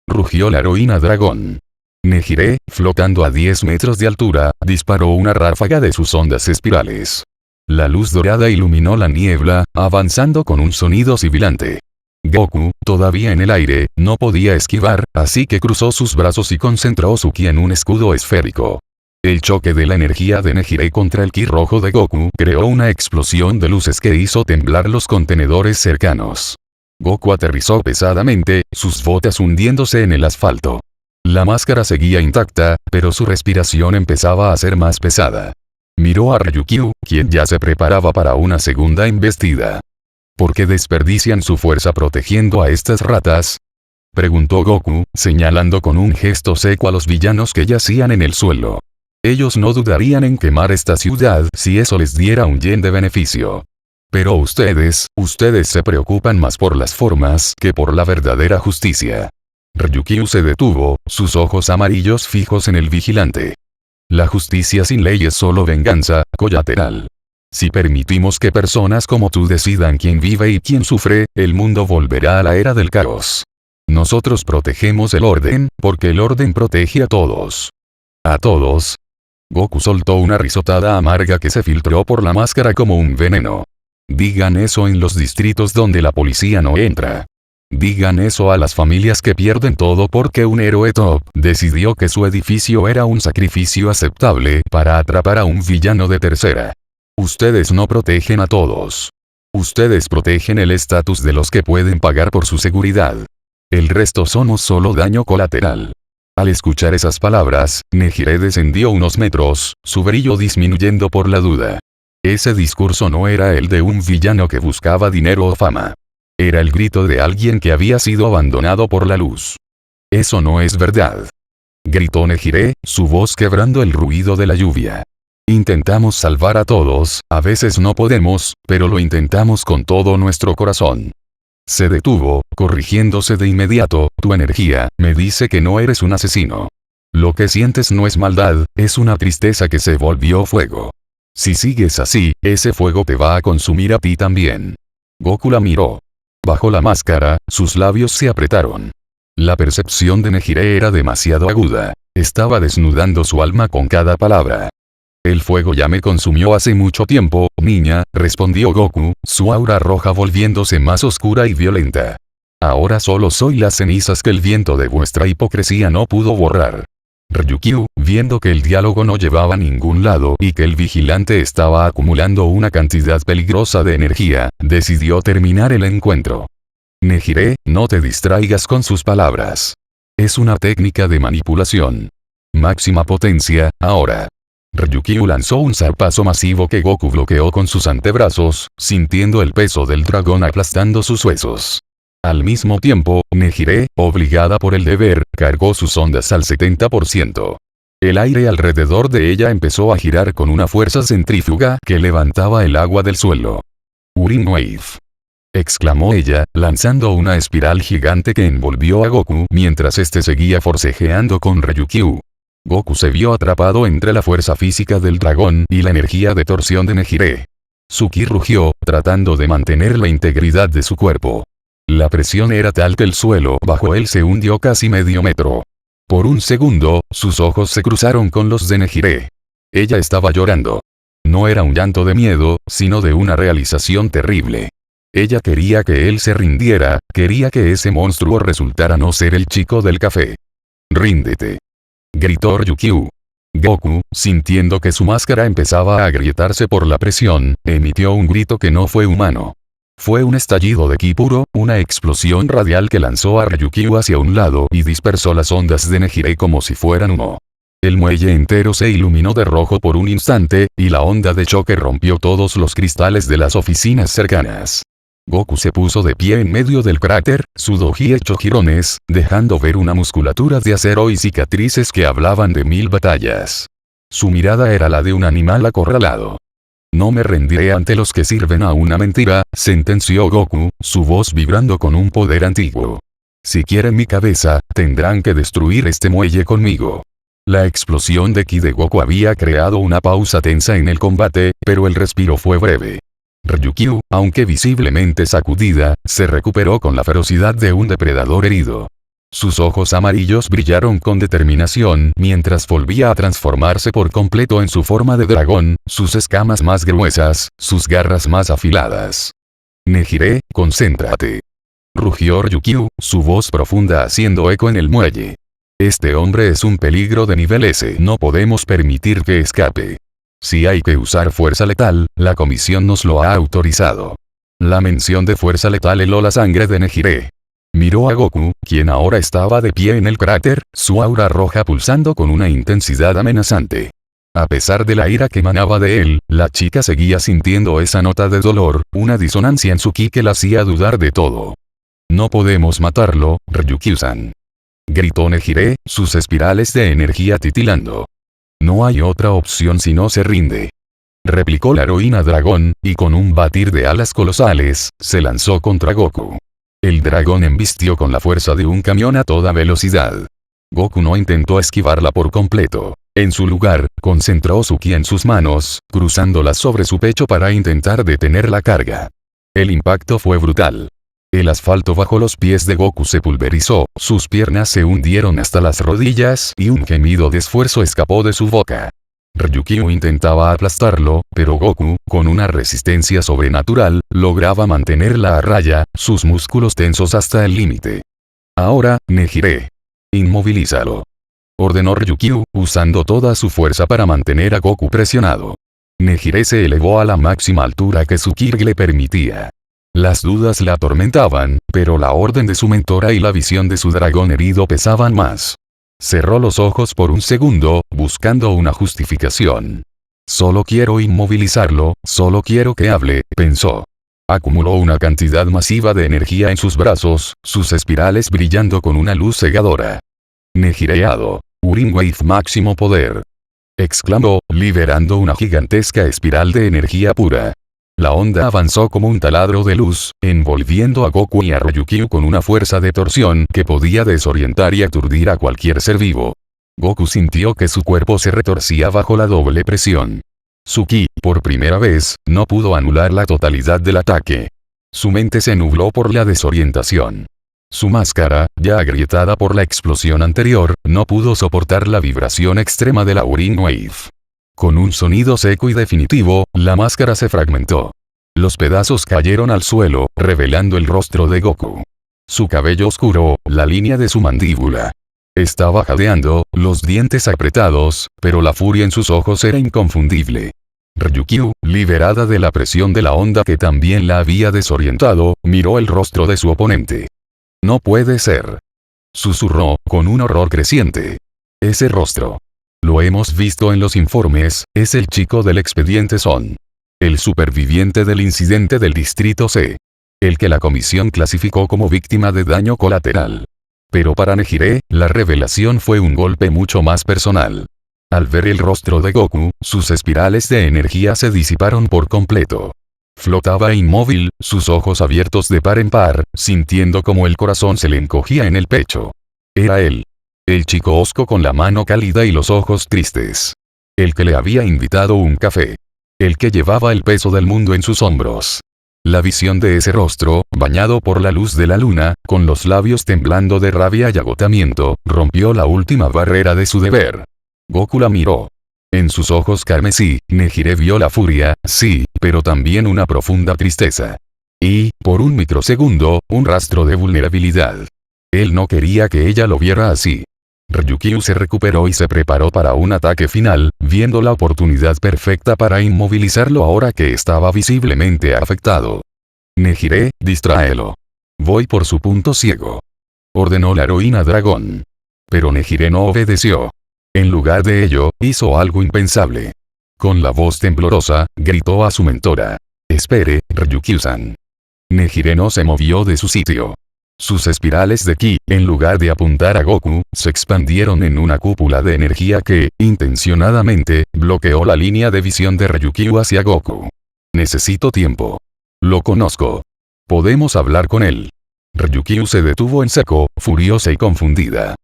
rugió la heroína dragón. Nejire, flotando a 10 metros de altura, disparó una ráfaga de sus ondas espirales. La luz dorada iluminó la niebla, avanzando con un sonido sibilante. Goku, todavía en el aire, no podía esquivar, así que cruzó sus brazos y concentró su ki en un escudo esférico. El choque de la energía de Nejire contra el ki rojo de Goku creó una explosión de luces que hizo temblar los contenedores cercanos. Goku aterrizó pesadamente, sus botas hundiéndose en el asfalto. La máscara seguía intacta, pero su respiración empezaba a ser más pesada. Miró a Ryukyu, quien ya se preparaba para una segunda embestida. ¿Por qué desperdician su fuerza protegiendo a estas ratas?, preguntó Goku, señalando con un gesto seco a los villanos que yacían en el suelo. Ellos no dudarían en quemar esta ciudad si eso les diera un yen de beneficio. Pero ustedes se preocupan más por las formas que por la verdadera justicia. Ryukyu se detuvo, sus ojos amarillos fijos en el vigilante. La justicia sin ley es solo venganza, colateral. Si permitimos que personas como tú decidan quién vive y quién sufre, el mundo volverá a la era del caos. Nosotros protegemos el orden, porque el orden protege a todos. ¿A todos? Goku soltó una risotada amarga que se filtró por la máscara como un veneno. Digan eso en los distritos donde la policía no entra. Digan eso a las familias que pierden todo porque un héroe top decidió que su edificio era un sacrificio aceptable para atrapar a un villano de tercera. Ustedes no protegen a todos. Ustedes protegen el estatus de los que pueden pagar por su seguridad. El resto somos solo daño colateral. Al escuchar esas palabras, Nejire descendió unos metros, su brillo disminuyendo por la duda. Ese discurso no era el de un villano que buscaba dinero o fama. Era el grito de alguien que había sido abandonado por la luz. Eso no es verdad. Gritó Nejire, su voz quebrando el ruido de la lluvia. Intentamos salvar a todos, a veces no podemos, pero lo intentamos con todo nuestro corazón. Se detuvo, corrigiéndose de inmediato, tu energía, me dice que no eres un asesino. Lo que sientes no es maldad, es una tristeza que se volvió fuego. Si sigues así, ese fuego te va a consumir a ti también. Goku la miró. Bajo la máscara, sus labios se apretaron. La percepción de Nejire era demasiado aguda. Estaba desnudando su alma con cada palabra. El fuego ya me consumió hace mucho tiempo, niña, respondió Goku, su aura roja volviéndose más oscura y violenta. Ahora solo soy las cenizas que el viento de vuestra hipocresía no pudo borrar. Ryukyu, viendo que el diálogo no llevaba a ningún lado y que el vigilante estaba acumulando una cantidad peligrosa de energía, decidió terminar el encuentro. Nejire, no te distraigas con sus palabras. Es una técnica de manipulación. Máxima potencia, ahora. Ryukyu lanzó un zarpazo masivo que Goku bloqueó con sus antebrazos, sintiendo el peso del dragón aplastando sus huesos. Al mismo tiempo, Nejire, obligada por el deber, cargó sus ondas al 70%. El aire alrededor de ella empezó a girar con una fuerza centrífuga que levantaba el agua del suelo. Urim Wave. Exclamó ella, lanzando una espiral gigante que envolvió a Goku mientras este seguía forcejeando con Ryukyu. Goku se vio atrapado entre la fuerza física del dragón y la energía de torsión de Nejire. Su ki rugió, tratando de mantener la integridad de su cuerpo. La presión era tal que el suelo bajo él se hundió casi medio metro. Por un segundo, sus ojos se cruzaron con los de Nejire. Ella estaba llorando. No era un llanto de miedo, sino de una realización terrible. Ella quería que él se rindiera, quería que ese monstruo resultara no ser el chico del café. «Ríndete», gritó Ryukyu. Goku, sintiendo que su máscara empezaba a agrietarse por la presión, emitió un grito que no fue humano. Fue un estallido de ki puro, una explosión radial que lanzó a Ryukyu hacia un lado y dispersó las ondas de Nejire como si fueran humo. El muelle entero se iluminó de rojo por un instante, y la onda de choque rompió todos los cristales de las oficinas cercanas. Goku se puso de pie en medio del cráter, su doji hecho jirones, dejando ver una musculatura de acero y cicatrices que hablaban de 1000 batallas. Su mirada era la de un animal acorralado. No me rendiré ante los que sirven a una mentira, sentenció Goku, su voz vibrando con un poder antiguo. Si quieren mi cabeza, tendrán que destruir este muelle conmigo. La explosión de ki de Goku había creado una pausa tensa en el combate, pero el respiro fue breve. Ryukyu, aunque visiblemente sacudida, se recuperó con la ferocidad de un depredador herido. Sus ojos amarillos brillaron con determinación mientras volvía a transformarse por completo en su forma de dragón, sus escamas más gruesas, sus garras más afiladas. Nejire, concéntrate. Rugió Ryukyu, su voz profunda haciendo eco en el muelle. Este hombre es un peligro de nivel S. No podemos permitir que escape. Si hay que usar fuerza letal, la comisión nos lo ha autorizado. La mención de fuerza letal heló la sangre de Nejire. Miró a Goku, quien ahora estaba de pie en el cráter, su aura roja pulsando con una intensidad amenazante. A pesar de la ira que emanaba de él, la chica seguía sintiendo esa nota de dolor, una disonancia en su ki que la hacía dudar de todo. No podemos matarlo, Ryukyu-san. Gritó Nejire, sus espirales de energía titilando. No hay otra opción si no se rinde. Replicó la heroína dragón, y con un batir de alas colosales, se lanzó contra Goku. El dragón embistió con la fuerza de un camión a toda velocidad. Goku no intentó esquivarla por completo. En su lugar, concentró su ki en sus manos, cruzándolas sobre su pecho para intentar detener la carga. El impacto fue brutal. El asfalto bajo los pies de Goku se pulverizó, sus piernas se hundieron hasta las rodillas y un gemido de esfuerzo escapó de su boca. Ryukyu intentaba aplastarlo, pero Goku, con una resistencia sobrenatural, lograba mantenerla a raya, sus músculos tensos hasta el límite. Ahora, Nejire. Inmovilízalo. Ordenó Ryukyu, usando toda su fuerza para mantener a Goku presionado. Nejire se elevó a la máxima altura que su ki le permitía. Las dudas la atormentaban, pero la orden de su mentora y la visión de su dragón herido pesaban más. Cerró los ojos por un segundo, buscando una justificación. Solo quiero inmovilizarlo, solo quiero que hable, pensó. Acumuló una cantidad masiva de energía en sus brazos, sus espirales brillando con una luz cegadora. Nejireado. Urin Wave máximo poder. Exclamó, liberando una gigantesca espiral de energía pura. La onda avanzó como un taladro de luz, envolviendo a Goku y a Ryukyu con una fuerza de torsión que podía desorientar y aturdir a cualquier ser vivo. Goku sintió que su cuerpo se retorcía bajo la doble presión. Su ki, por primera vez, no pudo anular la totalidad del ataque. Su mente se nubló por la desorientación. Su máscara, ya agrietada por la explosión anterior, no pudo soportar la vibración extrema de la Urin Wave. Con un sonido seco y definitivo, la máscara se fragmentó. Los pedazos cayeron al suelo, revelando el rostro de Goku. Su cabello oscuro, la línea de su mandíbula. Estaba jadeando, los dientes apretados, pero la furia en sus ojos era inconfundible. Ryukyu, liberada de la presión de la onda que también la había desorientado, miró el rostro de su oponente. No puede ser. Susurró, con un horror creciente. Ese rostro. Lo hemos visto en los informes, es el chico del expediente Son. El superviviente del incidente del Distrito C. El que la comisión clasificó como víctima de daño colateral. Pero para Nejire, la revelación fue un golpe mucho más personal. Al ver el rostro de Goku, sus espirales de energía se disiparon por completo. Flotaba inmóvil, sus ojos abiertos de par en par, sintiendo como el corazón se le encogía en el pecho. Era él. El chico hosco con la mano cálida y los ojos tristes. El que le había invitado un café. El que llevaba el peso del mundo en sus hombros. La visión de ese rostro, bañado por la luz de la luna, con los labios temblando de rabia y agotamiento, rompió la última barrera de su deber. Goku la miró. En sus ojos carmesí, Nejire vio la furia, sí, pero también una profunda tristeza. Y, por un microsegundo, un rastro de vulnerabilidad. Él no quería que ella lo viera así. Ryukyu se recuperó y se preparó para un ataque final, viendo la oportunidad perfecta para inmovilizarlo ahora que estaba visiblemente afectado. Nejire, distráelo. Voy por su punto ciego. Ordenó la heroína dragón. Pero Nejire no obedeció. En lugar de ello, hizo algo impensable. Con la voz temblorosa, gritó a su mentora. Espere, Ryukyu-san. Nejire no se movió de su sitio. Sus espirales de ki, en lugar de apuntar a Goku, se expandieron en una cúpula de energía que, intencionadamente, bloqueó la línea de visión de Ryukyu hacia Goku. Necesito tiempo. Lo conozco. Podemos hablar con él. Ryukyu se detuvo en seco, furiosa y confundida.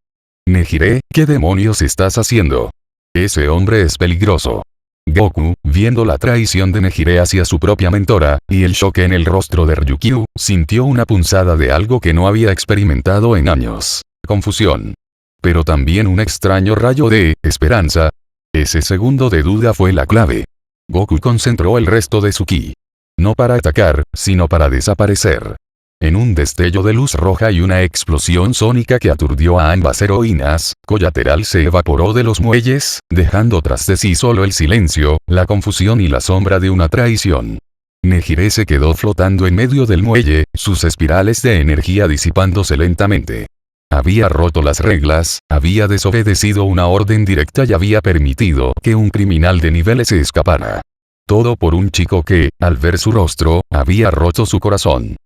Nejire, ¿qué demonios estás haciendo? Ese hombre es peligroso. Goku, viendo la traición de Nejire hacia su propia mentora, y el shock en el rostro de Ryukyu, sintió una punzada de algo que no había experimentado en años. Confusión. Pero también un extraño rayo de esperanza. Ese segundo de duda fue la clave. Goku concentró el resto de su ki. No para atacar, sino para desaparecer. En un destello de luz roja y una explosión sónica que aturdió a ambas heroínas, Collateral se evaporó de los muelles, dejando tras de sí solo el silencio, la confusión y la sombra de una traición. Nejire se quedó flotando en medio del muelle, sus espirales de energía disipándose lentamente. Había roto las reglas, había desobedecido una orden directa y había permitido que un criminal de niveles se escapara. Todo por un chico que, al ver su rostro, había roto su corazón.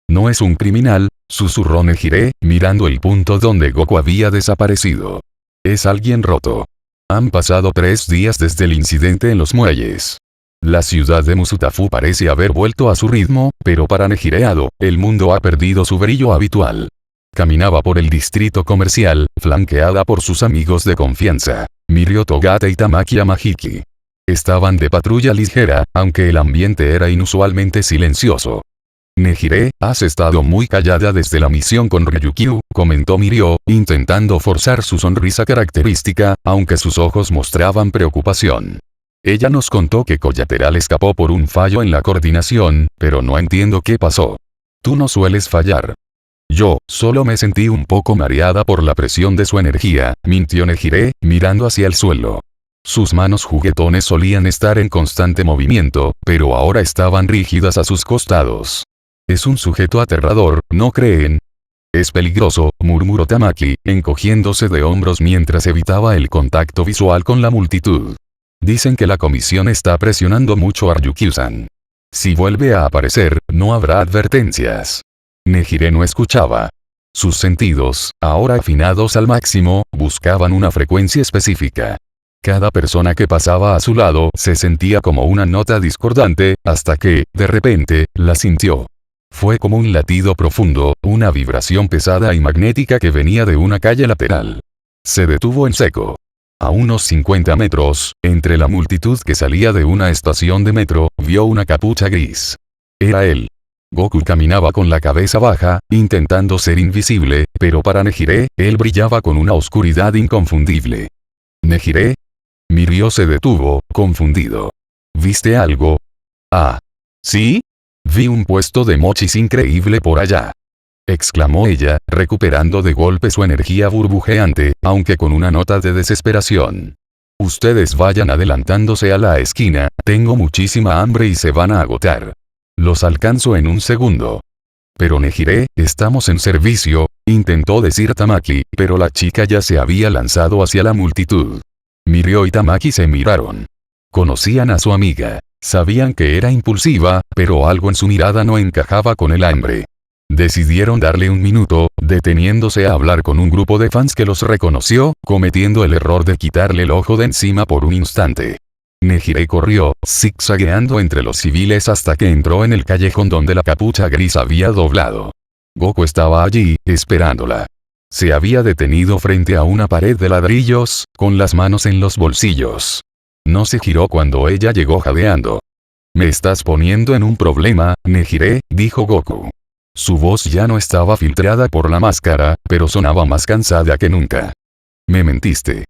No es un criminal, susurró Nejire, mirando el punto donde Goku había desaparecido. Es alguien roto. Han pasado 3 días desde el incidente en los muelles. La ciudad de Musutafu parece haber vuelto a su ritmo, pero para Nejireado, el mundo ha perdido su brillo habitual. Caminaba por el distrito comercial, flanqueada por sus amigos de confianza, Mirio Togata y Tamaki Yamahiki. Estaban de patrulla ligera, aunque el ambiente era inusualmente silencioso. Nejire, has estado muy callada desde la misión con Ryukyu, comentó Mirio, intentando forzar su sonrisa característica, aunque sus ojos mostraban preocupación. Ella nos contó que Collateral escapó por un fallo en la coordinación, pero no entiendo qué pasó. Tú no sueles fallar. Yo, solo me sentí un poco mareada por la presión de su energía, mintió Nejire, mirando hacia el suelo. Sus manos juguetones solían estar en constante movimiento, pero ahora estaban rígidas a sus costados. Es un sujeto aterrador, ¿no creen? Es peligroso, murmuró Tamaki, encogiéndose de hombros mientras evitaba el contacto visual con la multitud. Dicen que la comisión está presionando mucho a Ryukyu-san. Si vuelve a aparecer, no habrá advertencias. Nejire no escuchaba. Sus sentidos, ahora afinados al máximo, buscaban una frecuencia específica. Cada persona que pasaba a su lado se sentía como una nota discordante, hasta que, de repente, la sintió. Fue como un latido profundo, una vibración pesada y magnética que venía de una calle lateral. Se detuvo en seco. A unos 50 metros, entre la multitud que salía de una estación de metro, vio una capucha gris. Era él. Goku caminaba con la cabeza baja, intentando ser invisible, pero para Nejire, él brillaba con una oscuridad inconfundible. ¿Nejire? Mirio se detuvo, confundido. ¿Viste algo? Ah. ¿Sí? Vi un puesto de mochis increíble por allá. Exclamó ella, recuperando de golpe su energía burbujeante, aunque con una nota de desesperación. Ustedes vayan adelantándose a la esquina, tengo muchísima hambre y se van a agotar. Los alcanzo en un segundo. Pero Nejire, estamos en servicio, intentó decir Tamaki, pero la chica ya se había lanzado hacia la multitud. Mirio y Tamaki se miraron. Conocían a su amiga. Sabían que era impulsiva, pero algo en su mirada no encajaba con el hambre. Decidieron darle un minuto, deteniéndose a hablar con un grupo de fans que los reconoció, cometiendo el error de quitarle el ojo de encima por un instante. Nejire corrió, zigzagueando entre los civiles hasta que entró en el callejón donde la capucha gris había doblado. Goku estaba allí, esperándola. Se había detenido frente a una pared de ladrillos, con las manos en los bolsillos. No se giró cuando ella llegó jadeando. «Me estás poniendo en un problema, Nejire», dijo Goku. Su voz ya no estaba filtrada por la máscara, pero sonaba más cansada que nunca. «Me mentiste»,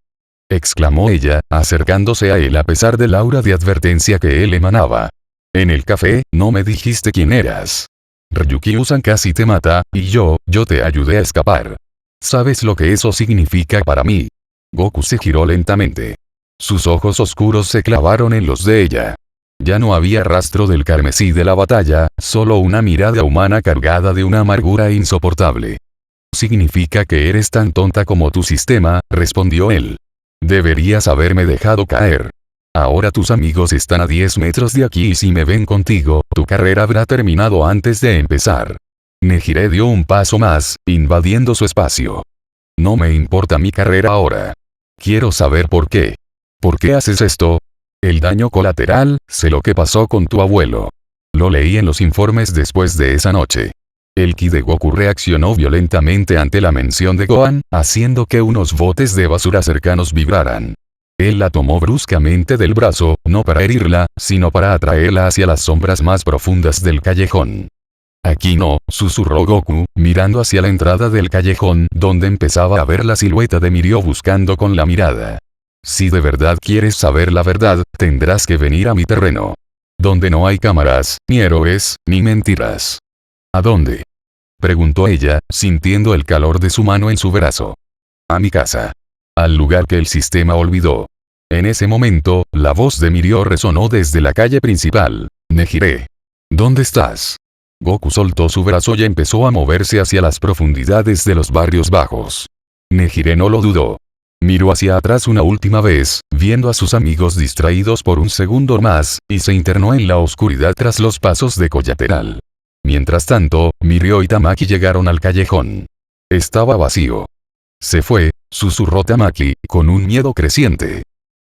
exclamó ella, acercándose a él a pesar del aura de advertencia que él emanaba. «En el café, no me dijiste quién eras. Ryukyu-san casi te mata, y yo te ayudé a escapar. ¿Sabes lo que eso significa para mí?» Goku se giró lentamente. Sus ojos oscuros se clavaron en los de ella. Ya no había rastro del carmesí de la batalla, solo una mirada humana cargada de una amargura insoportable. «Significa que eres tan tonta como tu sistema», respondió él. «Deberías haberme dejado caer. Ahora tus amigos están a 10 metros de aquí y si me ven contigo, tu carrera habrá terminado antes de empezar». Nejire dio un paso más, invadiendo su espacio. «No me importa mi carrera ahora. Quiero saber por qué. ¿Por qué haces esto? El daño colateral, sé lo que pasó con tu abuelo. Lo leí en los informes después de esa noche». El ki de Goku reaccionó violentamente ante la mención de Gohan, haciendo que unos botes de basura cercanos vibraran. Él la tomó bruscamente del brazo, no para herirla, sino para atraerla hacia las sombras más profundas del callejón. «Aquí no», susurró Goku, mirando hacia la entrada del callejón, donde empezaba a ver la silueta de Mirio buscando con la mirada. «Si de verdad quieres saber la verdad, tendrás que venir a mi terreno. Donde no hay cámaras, ni héroes, ni mentiras». «¿A dónde?», preguntó ella, sintiendo el calor de su mano en su brazo. «A mi casa. Al lugar que el sistema olvidó». En ese momento, la voz de Mirio resonó desde la calle principal. «Nejire. ¿Dónde estás?». Goku soltó su brazo y empezó a moverse hacia las profundidades de los barrios bajos. Nejire no lo dudó. Miró hacia atrás una última vez, viendo a sus amigos distraídos por un segundo más, y se internó en la oscuridad tras los pasos de Collateral. Mientras tanto, Mirio y Tamaki llegaron al callejón. Estaba vacío. «Se fue», susurró Tamaki, con un miedo creciente.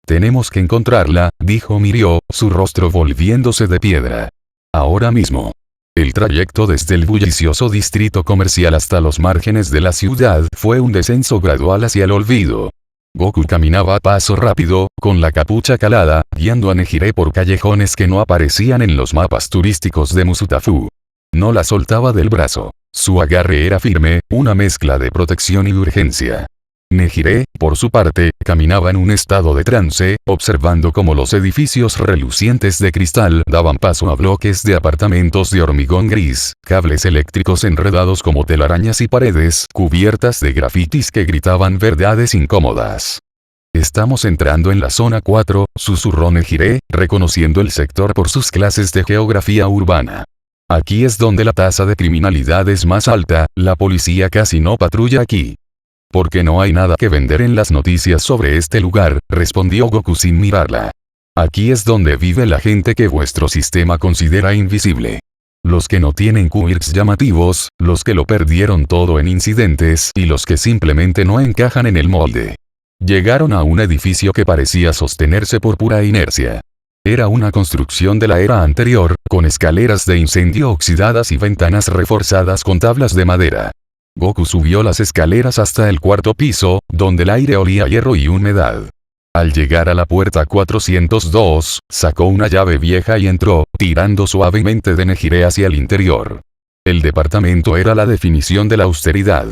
«Tenemos que encontrarla», dijo Mirio, su rostro volviéndose de piedra. «Ahora mismo». El trayecto desde el bullicioso distrito comercial hasta los márgenes de la ciudad fue un descenso gradual hacia el olvido. Goku caminaba a paso rápido, con la capucha calada, guiando a Nejire por callejones que no aparecían en los mapas turísticos de Musutafu. No la soltaba del brazo. Su agarre era firme, una mezcla de protección y urgencia. Nejire, por su parte, caminaba en un estado de trance, observando cómo los edificios relucientes de cristal daban paso a bloques de apartamentos de hormigón gris, cables eléctricos enredados como telarañas y paredes cubiertas de grafitis que gritaban verdades incómodas. Estamos entrando en la zona 4, susurró Nejire, reconociendo el sector por sus clases de geografía urbana. Aquí es donde la tasa de criminalidad es más alta, la policía casi no patrulla aquí. Porque no hay nada que vender en las noticias sobre este lugar, respondió Goku sin mirarla. Aquí es donde vive la gente que vuestro sistema considera invisible. Los que no tienen quirks llamativos, los que lo perdieron todo en incidentes y los que simplemente no encajan en el molde. Llegaron a un edificio que parecía sostenerse por pura inercia. Era una construcción de la era anterior, con escaleras de incendio oxidadas y ventanas reforzadas con tablas de madera. Goku subió las escaleras hasta el cuarto piso, donde el aire olía a hierro y humedad. Al llegar a la puerta 402, sacó una llave vieja y entró, tirando suavemente de Nejire hacia el interior. El departamento era la definición de la austeridad.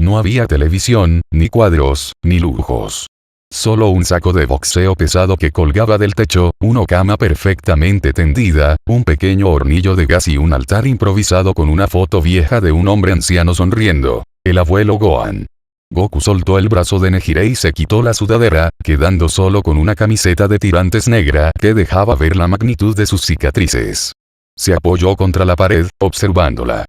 No había televisión, ni cuadros, ni lujos. Solo un saco de boxeo pesado que colgaba del techo, una cama perfectamente tendida, un pequeño hornillo de gas y un altar improvisado con una foto vieja de un hombre anciano sonriendo. El abuelo Gohan. Goku soltó el brazo de Nejire y se quitó la sudadera, quedando solo con una camiseta de tirantes negra que dejaba ver la magnitud de sus cicatrices. Se apoyó contra la pared, observándola.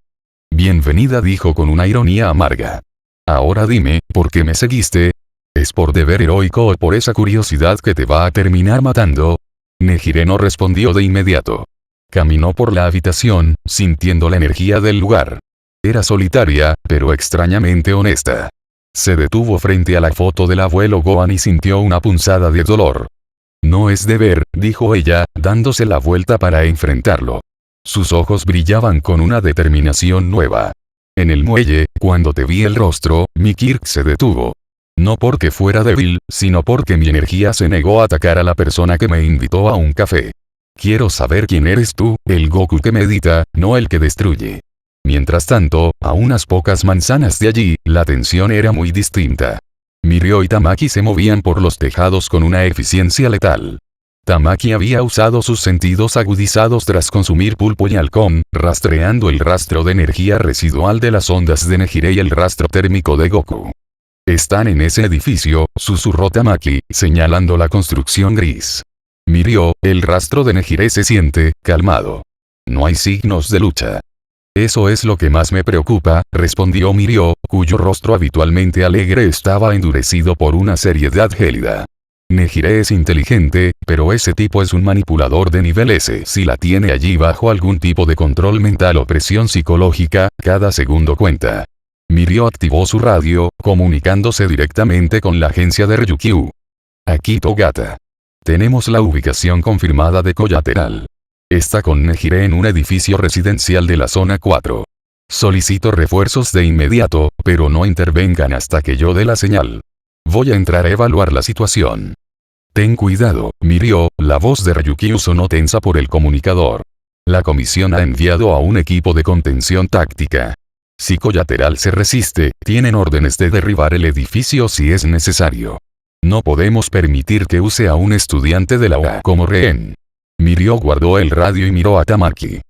Bienvenida, dijo con una ironía amarga. Ahora dime, ¿por qué me seguiste? ¿Es por deber heroico o por esa curiosidad que te va a terminar matando? Nejire no respondió de inmediato. Caminó por la habitación, sintiendo la energía del lugar. Era solitaria, pero extrañamente honesta. Se detuvo frente a la foto del abuelo Gohan y sintió una punzada de dolor. No es deber, dijo ella, dándose la vuelta para enfrentarlo. Sus ojos brillaban con una determinación nueva. En el muelle, cuando te vi el rostro, mi Kirk se detuvo. No porque fuera débil, sino porque mi energía se negó a atacar a la persona que me invitó a un café. Quiero saber quién eres tú, el Goku que medita, no el que destruye. Mientras tanto, a unas pocas manzanas de allí, la tensión era muy distinta. Mirio y Tamaki se movían por los tejados con una eficiencia letal. Tamaki había usado sus sentidos agudizados tras consumir pulpo y halcón, rastreando el rastro de energía residual de las ondas de Nejire y el rastro térmico de Goku. Están en ese edificio, susurró Tamaki, señalando la construcción gris. Mirio, el rastro de Nejire se siente calmado. No hay signos de lucha. Eso es lo que más me preocupa, respondió Mirio, cuyo rostro habitualmente alegre estaba endurecido por una seriedad gélida. Nejire es inteligente, pero ese tipo es un manipulador de nivel S. Si la tiene allí bajo algún tipo de control mental o presión psicológica, cada segundo cuenta. Mirio activó su radio, comunicándose directamente con la agencia de Ryukyu. Aquí Togata. Tenemos la ubicación confirmada de Collateral. Está con Nejire en un edificio residencial de la zona 4. Solicito refuerzos de inmediato, pero no intervengan hasta que yo dé la señal. Voy a entrar a evaluar la situación. Ten cuidado, Mirio, la voz de Ryukyu sonó tensa por el comunicador. La comisión ha enviado a un equipo de contención táctica. Si Collateral se resiste, tienen órdenes de derribar el edificio si es necesario. No podemos permitir que use a un estudiante de la UA como rehén. Mirio guardó el radio y miró a Tamaki.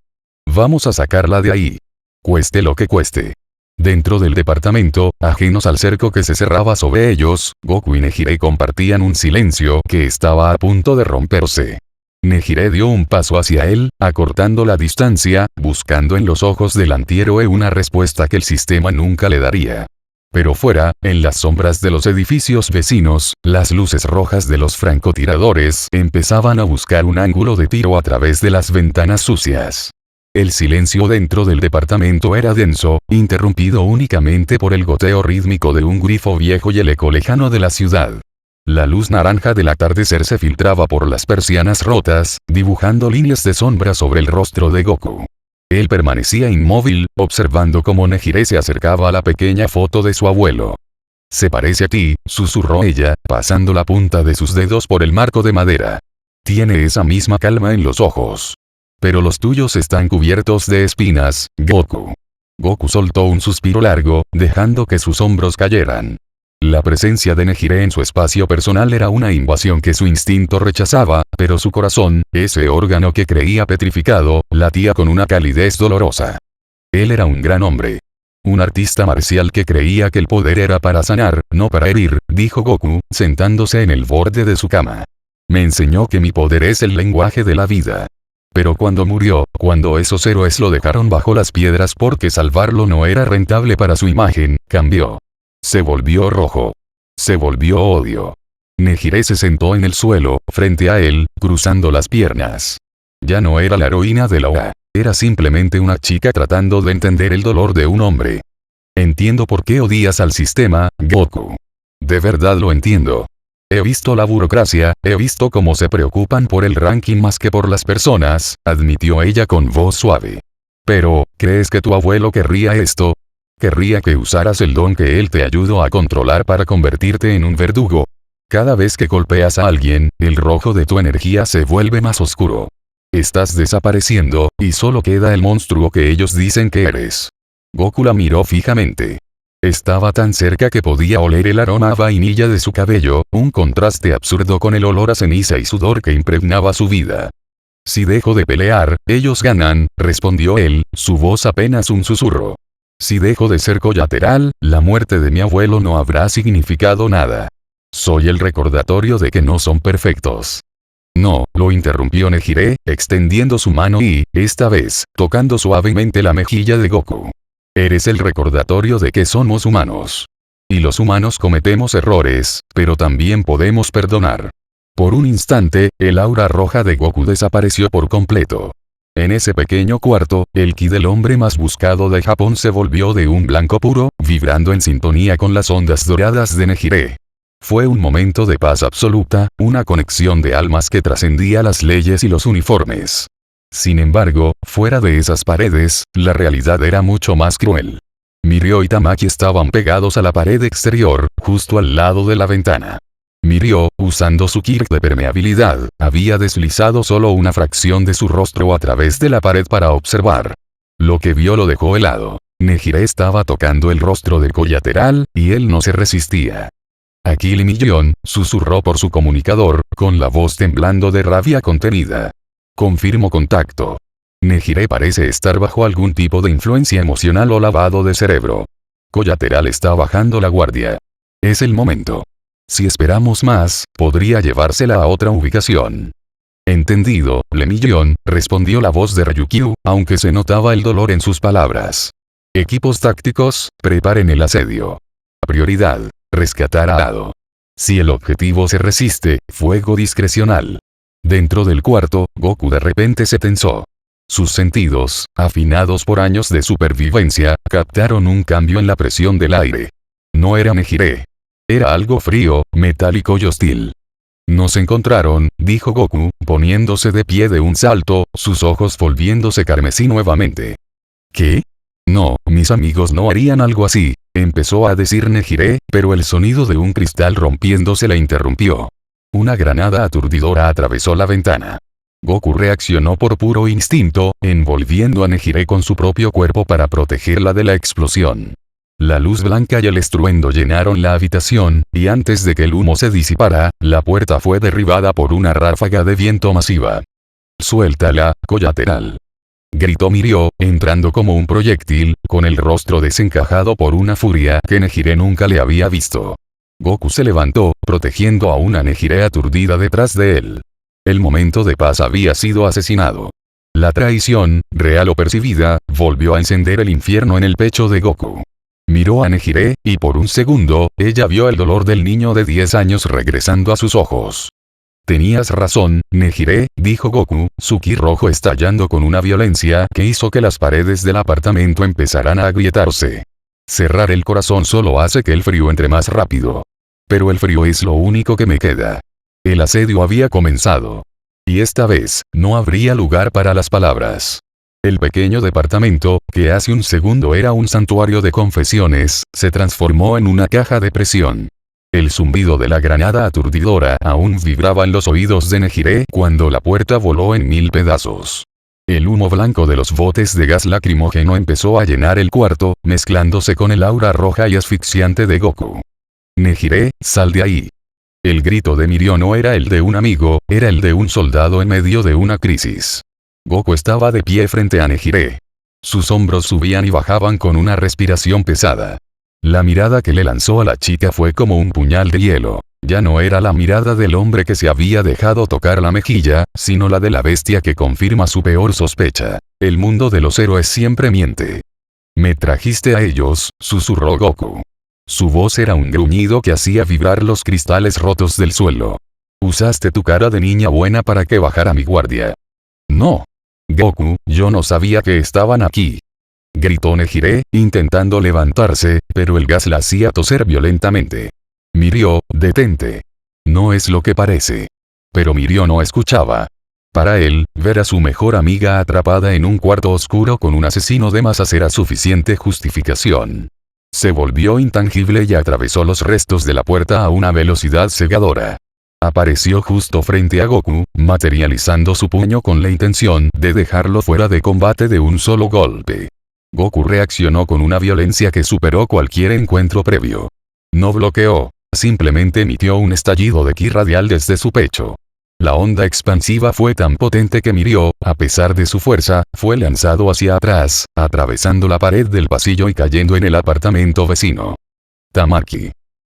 Vamos a sacarla de ahí. Cueste lo que cueste. Dentro del departamento, ajenos al cerco que se cerraba sobre ellos, Goku y Nejire compartían un silencio que estaba a punto de romperse. Nejire dio un paso hacia él, acortando la distancia, buscando en los ojos del antihéroe una respuesta que el sistema nunca le daría. Pero fuera, en las sombras de los edificios vecinos, las luces rojas de los francotiradores empezaban a buscar un ángulo de tiro a través de las ventanas sucias. El silencio dentro del departamento era denso, interrumpido únicamente por el goteo rítmico de un grifo viejo y el eco lejano de la ciudad. La luz naranja del atardecer se filtraba por las persianas rotas, dibujando líneas de sombra sobre el rostro de Goku. Él permanecía inmóvil, observando cómo Nejire se acercaba a la pequeña foto de su abuelo. Se parece a ti, susurró ella, pasando la punta de sus dedos por el marco de madera. Tiene esa misma calma en los ojos. Pero los tuyos están cubiertos de espinas, Goku. Goku soltó un suspiro largo, dejando que sus hombros cayeran. La presencia de Nejire en su espacio personal era una invasión que su instinto rechazaba, pero su corazón, ese órgano que creía petrificado, latía con una calidez dolorosa. Él era un gran hombre. Un artista marcial que creía que el poder era para sanar, no para herir, dijo Goku, sentándose en el borde de su cama. Me enseñó que mi poder es el lenguaje de la vida. Pero cuando murió, cuando esos héroes lo dejaron bajo las piedras porque salvarlo no era rentable para su imagen, cambió. Se volvió rojo. Se volvió odio. Nejire se sentó en el suelo, frente a él, cruzando las piernas. Ya no era la heroína de la OA. Era simplemente una chica tratando de entender el dolor de un hombre. Entiendo por qué odias al sistema, Goku. De verdad lo entiendo. He visto la burocracia, he visto cómo se preocupan por el ranking más que por las personas, admitió ella con voz suave. Pero, ¿crees que tu abuelo querría esto? ¿Querría que usaras el don que él te ayudó a controlar para convertirte en un verdugo? Cada vez que golpeas a alguien, el rojo de tu energía se vuelve más oscuro. Estás desapareciendo, y solo queda el monstruo que ellos dicen que eres. Goku la miró fijamente. Estaba tan cerca que podía oler el aroma a vainilla de su cabello, un contraste absurdo con el olor a ceniza y sudor que impregnaba su vida. Si dejo de pelear, ellos ganan, respondió él, su voz apenas un susurro. Si dejo de ser colateral, la muerte de mi abuelo no habrá significado nada. Soy el recordatorio de que no son perfectos. No, lo interrumpió Nejire, extendiendo su mano y, esta vez, tocando suavemente la mejilla de Goku. Eres el recordatorio de que somos humanos. Y los humanos cometemos errores, pero también podemos perdonar. Por un instante, el aura roja de Goku desapareció por completo. En ese pequeño cuarto, el ki del hombre más buscado de Japón se volvió de un blanco puro, vibrando en sintonía con las ondas doradas de Nejire. Fue un momento de paz absoluta, una conexión de almas que trascendía las leyes y los uniformes. Sin embargo, fuera de esas paredes, la realidad era mucho más cruel. Mirio y Tamaki estaban pegados a la pared exterior, justo al lado de la ventana. Mirio, usando su ki de permeabilidad, había deslizado solo una fracción de su rostro a través de la pared para observar. Lo que vio lo dejó helado. Nejire estaba tocando el rostro del colateral, y él no se resistía. Akili Millón, susurró por su comunicador, con la voz temblando de rabia contenida. Confirmo contacto. Nejire parece estar bajo algún tipo de influencia emocional o lavado de cerebro. Colateral está bajando la guardia. Es el momento. Si esperamos más, podría llevársela a otra ubicación. Entendido, Lemillón, respondió la voz de Ryukyu, aunque se notaba el dolor en sus palabras. Equipos tácticos, preparen el asedio. Prioridad, rescatar a Ado. Si el objetivo se resiste, fuego discrecional. Dentro del cuarto, Goku de repente se tensó. Sus sentidos, afinados por años de supervivencia, captaron un cambio en la presión del aire. No era Nejire. Era algo frío, metálico y hostil. Nos encontraron, dijo Goku, poniéndose de pie de un salto, sus ojos volviéndose carmesí nuevamente. ¿Qué? No, mis amigos no harían algo así, empezó a decir Nejire, pero el sonido de un cristal rompiéndose la interrumpió. Una granada aturdidora atravesó la ventana. Goku reaccionó por puro instinto, envolviendo a Nejire con su propio cuerpo para protegerla de la explosión. La luz blanca y el estruendo llenaron la habitación, y antes de que el humo se disipara, la puerta fue derribada por una ráfaga de viento masiva. «Suéltala, colateral», gritó Mirio, entrando como un proyectil, con el rostro desencajado por una furia que Nejire nunca le había visto. Goku se levantó, protegiendo a una Nejire aturdida detrás de él. El momento de paz había sido asesinado. La traición, real o percibida, volvió a encender el infierno en el pecho de Goku. Miró a Nejire, y por un segundo, ella vio el dolor del niño de 10 años regresando a sus ojos. Tenías razón, Nejire, dijo Goku, su ki rojo estallando con una violencia que hizo que las paredes del apartamento empezaran a agrietarse. Cerrar el corazón solo hace que el frío entre más rápido. Pero el frío es lo único que me queda. El asedio había comenzado. Y esta vez, no habría lugar para las palabras. El pequeño departamento, que hace un segundo era un santuario de confesiones, se transformó en una caja de presión. El zumbido de la granada aturdidora aún vibraba en los oídos de Nejire cuando la puerta voló en 1000 pedazos. El humo blanco de los botes de gas lacrimógeno empezó a llenar el cuarto, mezclándose con el aura roja y asfixiante de Goku. Nejire, sal de ahí. El grito de Mirio no era el de un amigo, era el de un soldado en medio de una crisis. Goku estaba de pie frente a Nejire. Sus hombros subían y bajaban con una respiración pesada. La mirada que le lanzó a la chica fue como un puñal de hielo. Ya no era la mirada del hombre que se había dejado tocar la mejilla, sino la de la bestia que confirma su peor sospecha. El mundo de los héroes siempre miente. Me trajiste a ellos, susurró Goku. Su voz era un gruñido que hacía vibrar los cristales rotos del suelo. Usaste tu cara de niña buena para que bajara mi guardia. No. Goku, yo no sabía que estaban aquí. Gritó Nejire, intentando levantarse, pero el gas la hacía toser violentamente. Mirio, detente. No es lo que parece. Pero Mirio no escuchaba. Para él, ver a su mejor amiga atrapada en un cuarto oscuro con un asesino de masas era suficiente justificación. Se volvió intangible y atravesó los restos de la puerta a una velocidad cegadora. Apareció justo frente a Goku, materializando su puño con la intención de dejarlo fuera de combate de un solo golpe. Goku reaccionó con una violencia que superó cualquier encuentro previo. No bloqueó, simplemente emitió un estallido de ki radial desde su pecho. La onda expansiva fue tan potente que Mirio, a pesar de su fuerza, fue lanzado hacia atrás, atravesando la pared del pasillo y cayendo en el apartamento vecino. Tamaki.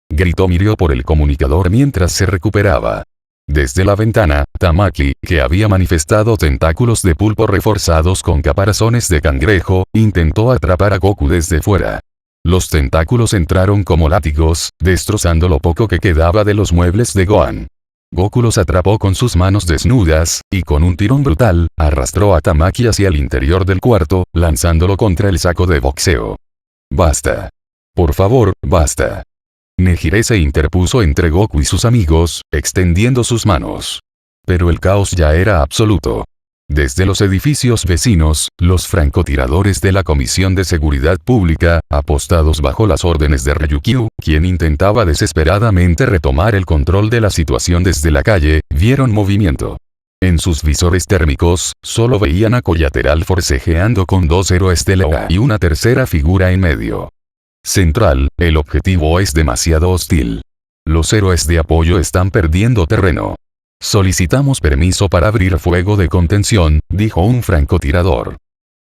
Gritó Mirio por el comunicador mientras se recuperaba. Desde la ventana, Tamaki, que había manifestado tentáculos de pulpo reforzados con caparazones de cangrejo, intentó atrapar a Goku desde fuera. Los tentáculos entraron como látigos, destrozando lo poco que quedaba de los muebles de Gohan. Goku los atrapó con sus manos desnudas, y con un tirón brutal, arrastró a Tamaki hacia el interior del cuarto, lanzándolo contra el saco de boxeo. Basta. Por favor, basta. Nejire se interpuso entre Goku y sus amigos, extendiendo sus manos. Pero el caos ya era absoluto. Desde los edificios vecinos, los francotiradores de la Comisión de Seguridad Pública, apostados bajo las órdenes de Ryukyu, quien intentaba desesperadamente retomar el control de la situación desde la calle, vieron movimiento. En sus visores térmicos, solo veían a Collateral forcejeando con dos héroes de la OA y una tercera figura en medio. Central, el objetivo es demasiado hostil. Los héroes de apoyo están perdiendo terreno. Solicitamos permiso para abrir fuego de contención, dijo un francotirador.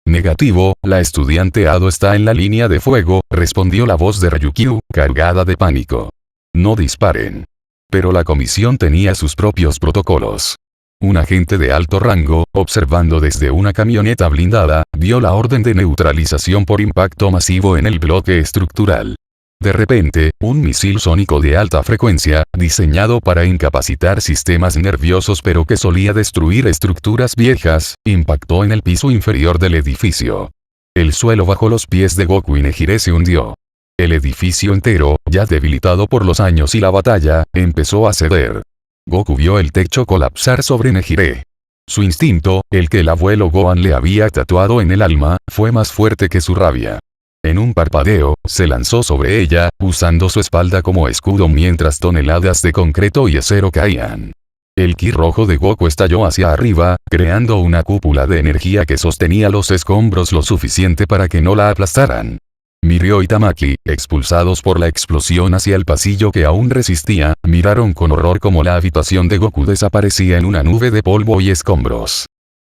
Negativo, la estudiante Ado está en la línea de fuego, respondió la voz de Ryukyu, cargada de pánico. No disparen. Pero la comisión tenía sus propios protocolos. Un agente de alto rango, observando desde una camioneta blindada, dio la orden de neutralización por impacto masivo en el bloque estructural. De repente, un misil sónico de alta frecuencia, diseñado para incapacitar sistemas nerviosos pero que solía destruir estructuras viejas, impactó en el piso inferior del edificio. El suelo bajo los pies de Goku y Nejire se hundió. El edificio entero, ya debilitado por los años y la batalla, empezó a ceder. Goku vio el techo colapsar sobre Nejire. Su instinto, el que el abuelo Gohan le había tatuado en el alma, fue más fuerte que su rabia. En un parpadeo, se lanzó sobre ella, usando su espalda como escudo mientras toneladas de concreto y acero caían. El ki rojo de Goku estalló hacia arriba, creando una cúpula de energía que sostenía los escombros lo suficiente para que no la aplastaran. Mirio y Tamaki, expulsados por la explosión hacia el pasillo que aún resistía, miraron con horror como la habitación de Goku desaparecía en una nube de polvo y escombros.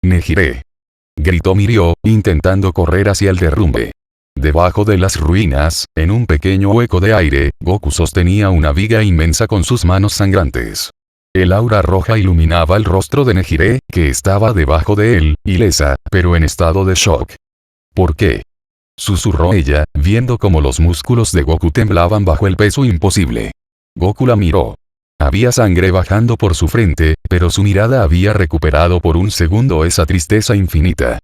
Nejire. Gritó Mirio, intentando correr hacia el derrumbe. Debajo de las ruinas, en un pequeño hueco de aire, Goku sostenía una viga inmensa con sus manos sangrantes. El aura roja iluminaba el rostro de Nejire, que estaba debajo de él, ilesa, pero en estado de shock. ¿Por qué? Susurró ella, viendo cómo los músculos de Goku temblaban bajo el peso imposible. Goku la miró. Había sangre bajando por su frente, pero su mirada había recuperado por un segundo esa tristeza infinita.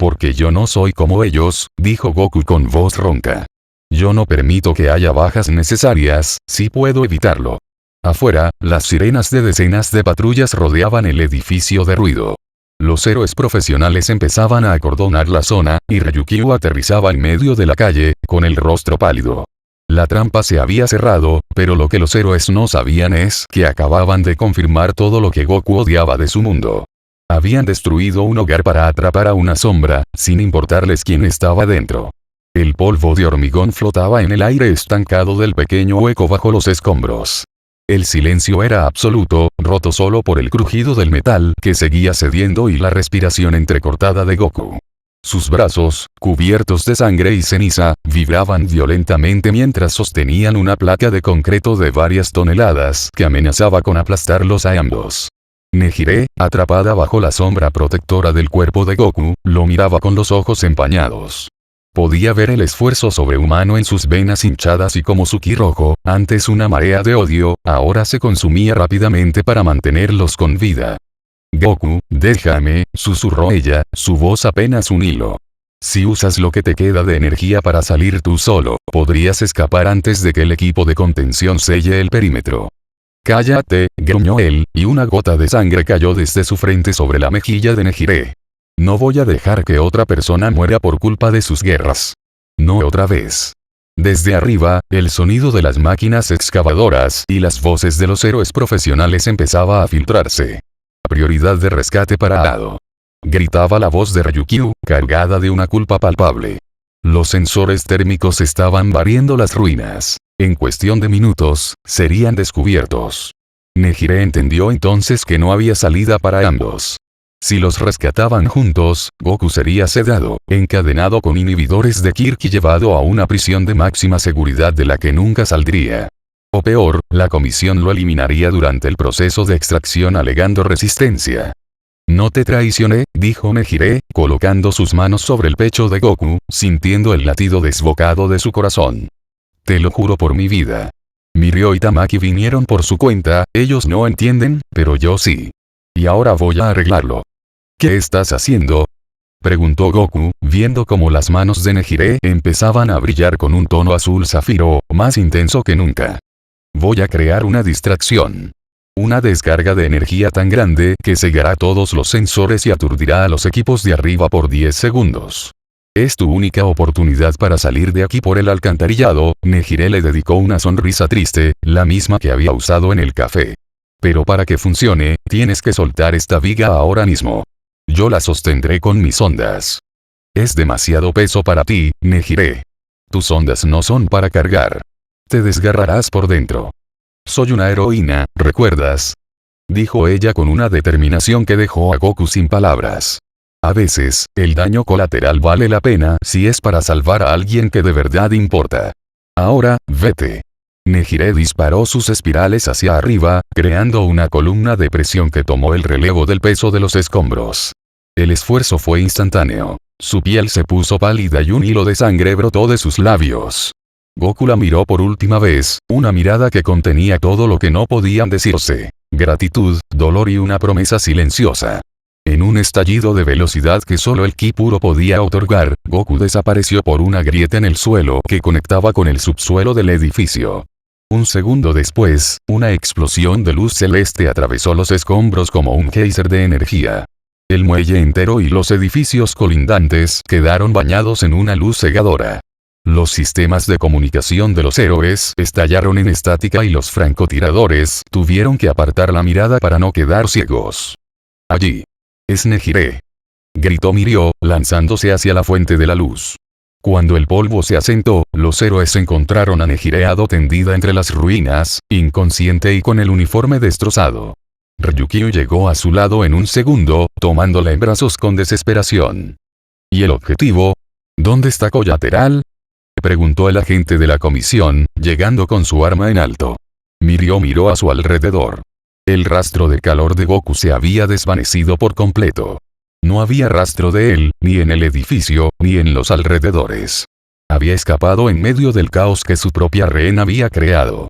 Porque yo no soy como ellos, dijo Goku con voz ronca. Yo no permito que haya bajas necesarias, si puedo evitarlo. Afuera, las sirenas de decenas de patrullas rodeaban el edificio de ruido. Los héroes profesionales empezaban a acordonar la zona, y Ryukyu aterrizaba en medio de la calle, con el rostro pálido. La trampa se había cerrado, pero lo que los héroes no sabían es que acababan de confirmar todo lo que Goku odiaba de su mundo. Habían destruido un hogar para atrapar a una sombra, sin importarles quién estaba dentro. El polvo de hormigón flotaba en el aire estancado del pequeño hueco bajo los escombros. El silencio era absoluto, roto solo por el crujido del metal que seguía cediendo y la respiración entrecortada de Goku. Sus brazos, cubiertos de sangre y ceniza, vibraban violentamente mientras sostenían una placa de concreto de varias toneladas que amenazaba con aplastarlos a ambos. Nejire, atrapada bajo la sombra protectora del cuerpo de Goku, lo miraba con los ojos empañados. Podía ver el esfuerzo sobrehumano en sus venas hinchadas y como su ki rojo, antes una marea de odio, ahora se consumía rápidamente para mantenerlos con vida. Goku, déjame, susurró ella, su voz apenas un hilo. Si usas lo que te queda de energía para salir tú solo, podrías escapar antes de que el equipo de contención selle el perímetro. Cállate, gruñó él, y una gota de sangre cayó desde su frente sobre la mejilla de Nejire. No voy a dejar que otra persona muera por culpa de sus guerras. No otra vez. Desde arriba, el sonido de las máquinas excavadoras y las voces de los héroes profesionales empezaba a filtrarse. Prioridad de rescate para Ado. Gritaba la voz de Ryukyu, cargada de una culpa palpable. Los sensores térmicos estaban barriendo las ruinas. En cuestión de minutos, serían descubiertos. Nejire entendió entonces que no había salida para ambos. Si los rescataban juntos, Goku sería sedado, encadenado con inhibidores de Kirk y llevado a una prisión de máxima seguridad de la que nunca saldría. O peor, la comisión lo eliminaría durante el proceso de extracción alegando resistencia. No te traicioné, dijo Nejire, colocando sus manos sobre el pecho de Goku, sintiendo el latido desbocado de su corazón. Te lo juro por mi vida. Mirio y Tamaki vinieron por su cuenta, ellos no entienden, pero yo sí. Y ahora voy a arreglarlo. ¿Qué estás haciendo?, preguntó Goku, viendo cómo las manos de Nejire empezaban a brillar con un tono azul zafiro, más intenso que nunca. Voy a crear una distracción. Una descarga de energía tan grande que cegará todos los sensores y aturdirá a los equipos de arriba por 10 segundos. Es tu única oportunidad para salir de aquí por el alcantarillado. Nejire le dedicó una sonrisa triste, la misma que había usado en el café. Pero para que funcione, tienes que soltar esta viga ahora mismo. Yo la sostendré con mis ondas. Es demasiado peso para ti, Nejire. Tus ondas no son para cargar. Te desgarrarás por dentro. Soy una heroína, ¿recuerdas?, dijo ella con una determinación que dejó a Goku sin palabras. A veces, el daño colateral vale la pena si es para salvar a alguien que de verdad importa. Ahora, vete. Nejire disparó sus espirales hacia arriba, creando una columna de presión que tomó el relevo del peso de los escombros. El esfuerzo fue instantáneo. Su piel se puso pálida y un hilo de sangre brotó de sus labios. Goku la miró por última vez, una mirada que contenía todo lo que no podían decirse: gratitud, dolor y una promesa silenciosa. En un estallido de velocidad que solo el ki puro podía otorgar, Goku desapareció por una grieta en el suelo que conectaba con el subsuelo del edificio. Un segundo después, una explosión de luz celeste atravesó los escombros como un geyser de energía. El muelle entero y los edificios colindantes quedaron bañados en una luz cegadora. Los sistemas de comunicación de los héroes estallaron en estática y los francotiradores tuvieron que apartar la mirada para no quedar ciegos. Allí. Es Nejire, gritó Mirio, lanzándose hacia la fuente de la luz. Cuando el polvo se asentó, los héroes encontraron a Nejire Ado tendida entre las ruinas, inconsciente y con el uniforme destrozado. Ryukyu llegó a su lado en un segundo, tomándola en brazos con desesperación. ¿Y el objetivo? ¿Dónde está Collateral?, preguntó el agente de la comisión, llegando con su arma en alto. Mirio miró a su alrededor. El rastro de calor de Goku se había desvanecido por completo. No había rastro de él, ni en el edificio, ni en los alrededores. Había escapado en medio del caos que su propia rehén había creado.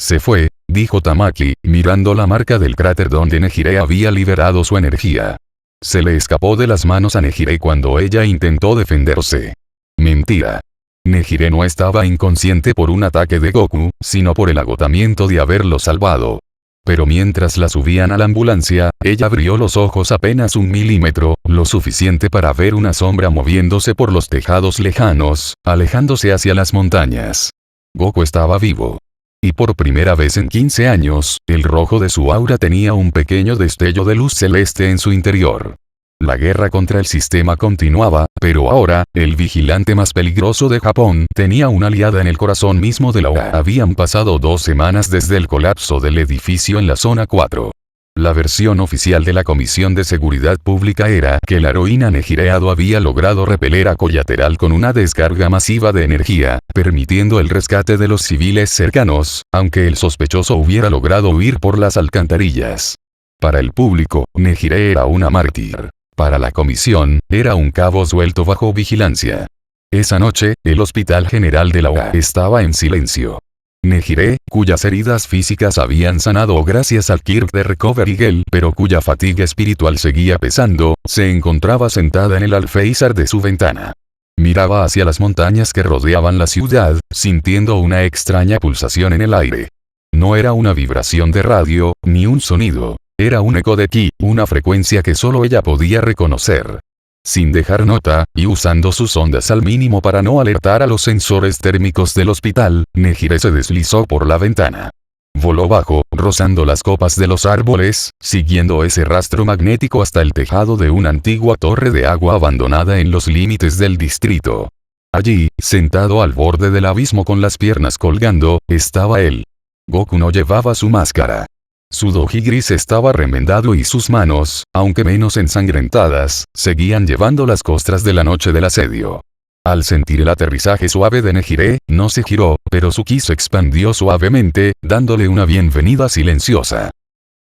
Se fue, dijo Tamaki, mirando la marca del cráter donde Nejire había liberado su energía. Se le escapó de las manos a Nejire cuando ella intentó defenderse. Mentira. Nejire no estaba inconsciente por un ataque de Goku, sino por el agotamiento de haberlo salvado. Pero mientras la subían a la ambulancia, ella abrió los ojos apenas 1 milímetro, lo suficiente para ver una sombra moviéndose por los tejados lejanos, alejándose hacia las montañas. Goku estaba vivo. Y por primera vez en 15 años, el rojo de su aura tenía un pequeño destello de luz celeste en su interior. La guerra contra el sistema continuaba, pero ahora, el vigilante más peligroso de Japón tenía una aliada en el corazón mismo de la OA. Habían pasado 2 semanas desde el colapso del edificio en la zona 4. La versión oficial de la Comisión de Seguridad Pública era que la heroína Nejireado había logrado repeler a Collateral con una descarga masiva de energía, permitiendo el rescate de los civiles cercanos, aunque el sospechoso hubiera logrado huir por las alcantarillas. Para el público, Nejire era una mártir. Para la comisión, era un cabo suelto bajo vigilancia. Esa noche, el Hospital General de la OA estaba en silencio. Nejire, cuyas heridas físicas habían sanado gracias al Kirk de Recovery Gel, pero cuya fatiga espiritual seguía pesando, se encontraba sentada en el alféizar de su ventana. Miraba hacia las montañas que rodeaban la ciudad, sintiendo una extraña pulsación en el aire. No era una vibración de radio, ni un sonido. Era un eco de ki, una frecuencia que solo ella podía reconocer. Sin dejar nota, y usando sus ondas al mínimo para no alertar a los sensores térmicos del hospital, Nejire se deslizó por la ventana. Voló bajo, rozando las copas de los árboles, siguiendo ese rastro magnético hasta el tejado de una antigua torre de agua abandonada en los límites del distrito. Allí, sentado al borde del abismo con las piernas colgando, estaba él. Goku no llevaba su máscara. Su doji gris estaba remendado y sus manos, aunque menos ensangrentadas, seguían llevando las costras de la noche del asedio. Al sentir el aterrizaje suave de Nejire, no se giró, pero su ki se expandió suavemente, dándole una bienvenida silenciosa.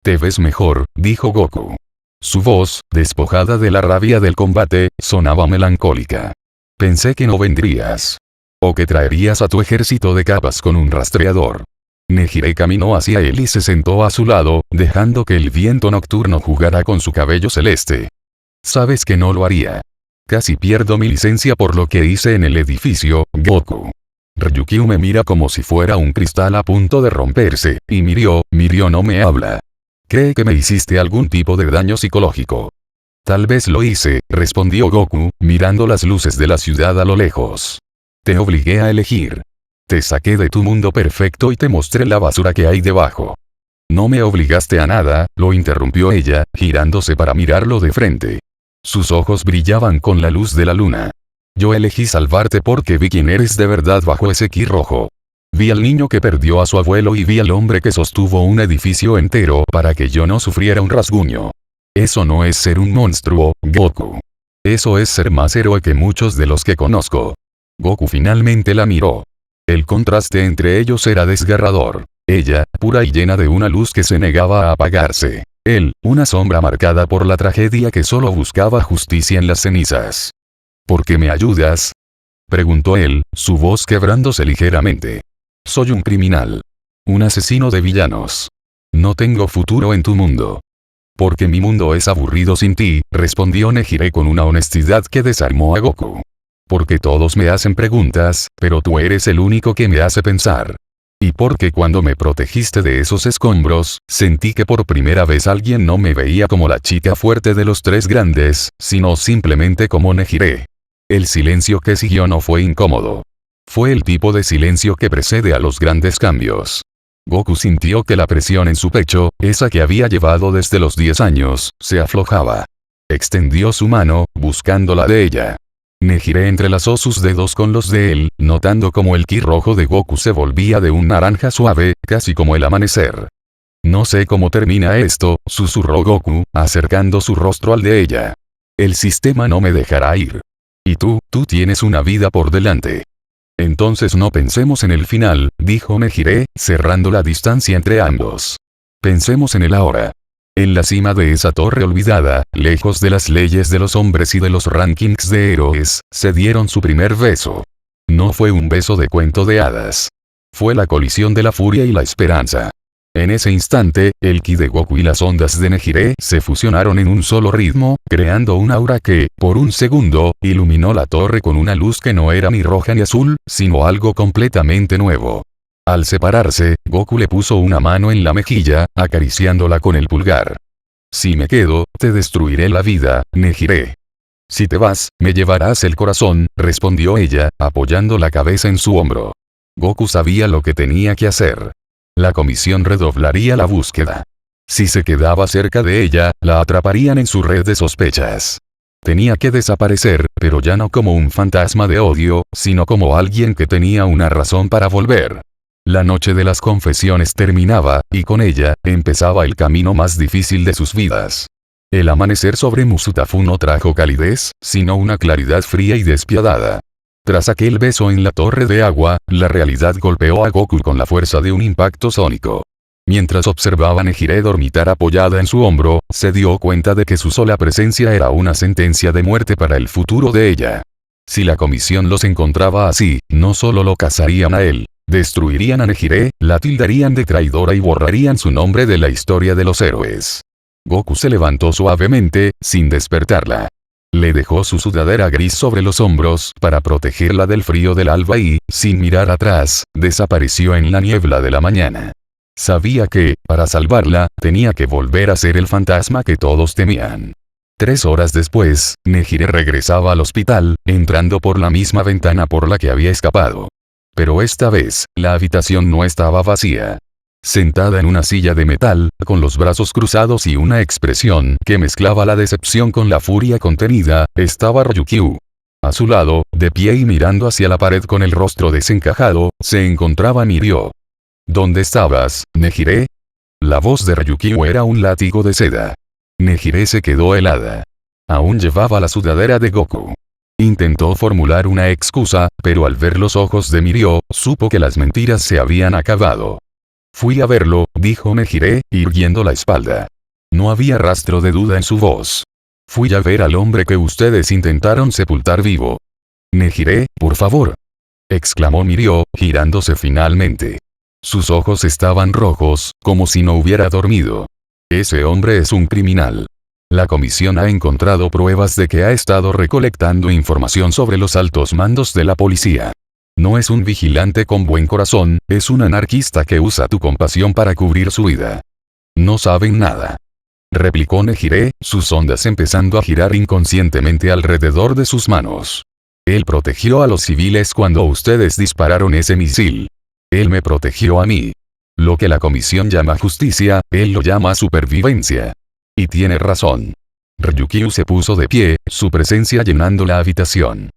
«Te ves mejor», dijo Goku. Su voz, despojada de la rabia del combate, sonaba melancólica. «Pensé que no vendrías. O que traerías a tu ejército de capas con un rastreador». Nejire caminó hacia él y se sentó a su lado, dejando que el viento nocturno jugara con su cabello celeste. «Sabes que no lo haría. Casi pierdo mi licencia por lo que hice en el edificio, Goku». Ryukyu me mira como si fuera un cristal a punto de romperse, y Mirio no me habla. «¿Cree que me hiciste algún tipo de daño psicológico?» «Tal vez lo hice», respondió Goku, mirando las luces de la ciudad a lo lejos. «Te obligué a elegir. Te saqué de tu mundo perfecto y te mostré la basura que hay debajo». «No me obligaste a nada», lo interrumpió ella, girándose para mirarlo de frente. Sus ojos brillaban con la luz de la luna. «Yo elegí salvarte porque vi quién eres de verdad bajo ese ki rojo. Vi al niño que perdió a su abuelo y vi al hombre que sostuvo un edificio entero para que yo no sufriera un rasguño. Eso no es ser un monstruo, Goku. Eso es ser más héroe que muchos de los que conozco». Goku finalmente la miró. El contraste entre ellos era desgarrador. Ella, pura y llena de una luz que se negaba a apagarse. Él, una sombra marcada por la tragedia que solo buscaba justicia en las cenizas. «¿Por qué me ayudas?», preguntó él, su voz quebrándose ligeramente. «Soy un criminal. Un asesino de villanos. No tengo futuro en tu mundo». «Porque mi mundo es aburrido sin ti», respondió Nejire con una honestidad que desarmó a Goku. «Porque todos me hacen preguntas, pero tú eres el único que me hace pensar. Y porque cuando me protegiste de esos escombros, sentí que por primera vez alguien no me veía como la chica fuerte de los 3 grandes, sino simplemente como Nejire». El silencio que siguió no fue incómodo. Fue el tipo de silencio que precede a los grandes cambios. Goku sintió que la presión en su pecho, esa que había llevado desde los 10 años, se aflojaba. Extendió su mano, buscando la de ella. Nejire entrelazó sus dedos con los de él, notando como el ki rojo de Goku se volvía de un naranja suave, casi como el amanecer. «No sé cómo termina esto», susurró Goku, acercando su rostro al de ella. «El sistema no me dejará ir. Y tú tienes una vida por delante». «Entonces no pensemos en el final», dijo Nejire, cerrando la distancia entre ambos. «Pensemos en el ahora. En la cima de esa torre olvidada, lejos de las leyes de los hombres y de los rankings de héroes, se dieron su primer beso. No fue un beso de cuento de hadas. Fue la colisión de la furia y la esperanza. En ese instante, el ki de Goku y las ondas de Nejire se fusionaron en un solo ritmo, creando un aura que, por un segundo, iluminó la torre con una luz que no era ni roja ni azul, sino algo completamente nuevo. Al separarse, Goku le puso una mano en la mejilla, acariciándola con el pulgar. «Si me quedo, te destruiré la vida, Nejire. Si te vas, me llevarás el corazón», respondió ella, apoyando la cabeza en su hombro. Goku sabía lo que tenía que hacer. La comisión redoblaría la búsqueda. Si se quedaba cerca de ella, la atraparían en su red de sospechas. Tenía que desaparecer, pero ya no como un fantasma de odio, sino como alguien que tenía una razón para volver. La noche de las confesiones terminaba, y con ella, empezaba el camino más difícil de sus vidas. El amanecer sobre Musutafu no trajo calidez, sino una claridad fría y despiadada. Tras aquel beso en la torre de agua, la realidad golpeó a Goku con la fuerza de un impacto sónico. Mientras observaba a Nejire dormitar apoyada en su hombro, se dio cuenta de que su sola presencia era una sentencia de muerte para el futuro de ella. Si la comisión los encontraba así, no solo lo cazarían a él, destruirían a Nejire, la tildarían de traidora y borrarían su nombre de la historia de los héroes. Goku se levantó suavemente, sin despertarla. Le dejó su sudadera gris sobre los hombros para protegerla del frío del alba y, sin mirar atrás, desapareció en la niebla de la mañana. Sabía que, para salvarla, tenía que volver a ser el fantasma que todos temían. 3 horas después, Nejire regresaba al hospital, entrando por la misma ventana por la que había escapado. Pero esta vez, la habitación no estaba vacía. Sentada en una silla de metal, con los brazos cruzados y una expresión que mezclaba la decepción con la furia contenida, estaba Ryukyu. A su lado, de pie y mirando hacia la pared con el rostro desencajado, se encontraba Mirio. ¿Dónde estabas, Nejire? La voz de Ryukyu era un látigo de seda. Nejire se quedó helada. Aún llevaba la sudadera de Goku. Intentó formular una excusa, pero al ver los ojos de Mirio, supo que las mentiras se habían acabado. Fui a verlo, dijo Nejire, irguiendo la espalda. No había rastro de duda en su voz. Fui a ver al hombre que ustedes intentaron sepultar vivo. Nejire, por favor, exclamó Mirio, girándose finalmente. Sus ojos estaban rojos, como si no hubiera dormido. Ese hombre es un criminal. La comisión ha encontrado pruebas de que ha estado recolectando información sobre los altos mandos de la policía. No es un vigilante con buen corazón, es un anarquista que usa tu compasión para cubrir su vida. No saben nada, replicó Nejire, sus ondas empezando a girar inconscientemente alrededor de sus manos. Él protegió a los civiles cuando ustedes dispararon ese misil. Él me protegió a mí. Lo que la comisión llama justicia, él lo llama supervivencia. Y tiene razón. Ryukyu se puso de pie, su presencia llenando la habitación.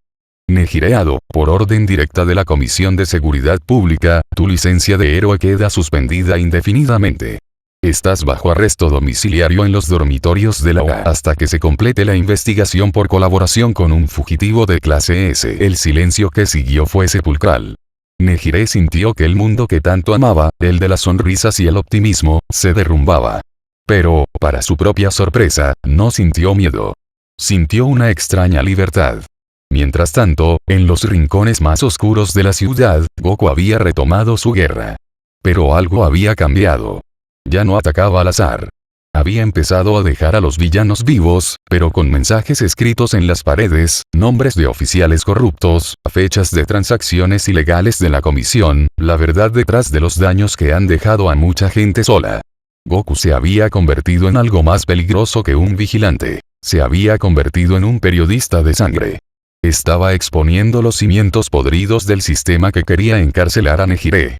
Nejireado, por orden directa de la Comisión de Seguridad Pública, tu licencia de héroe queda suspendida indefinidamente. Estás bajo arresto domiciliario en los dormitorios de la OA hasta que se complete la investigación por colaboración con un fugitivo de clase S. El silencio que siguió fue sepulcral. Nejire sintió que el mundo que tanto amaba, el de las sonrisas y el optimismo, se derrumbaba. Pero, para su propia sorpresa, no sintió miedo. Sintió una extraña libertad. Mientras tanto, en los rincones más oscuros de la ciudad, Goku había retomado su guerra. Pero algo había cambiado. Ya no atacaba al azar. Había empezado a dejar a los villanos vivos, pero con mensajes escritos en las paredes, nombres de oficiales corruptos, fechas de transacciones ilegales de la comisión, la verdad detrás de los daños que han dejado a mucha gente sola. Goku se había convertido en algo más peligroso que un vigilante. Se había convertido en un periodista de sangre. Estaba exponiendo los cimientos podridos del sistema que quería encarcelar a Nejire.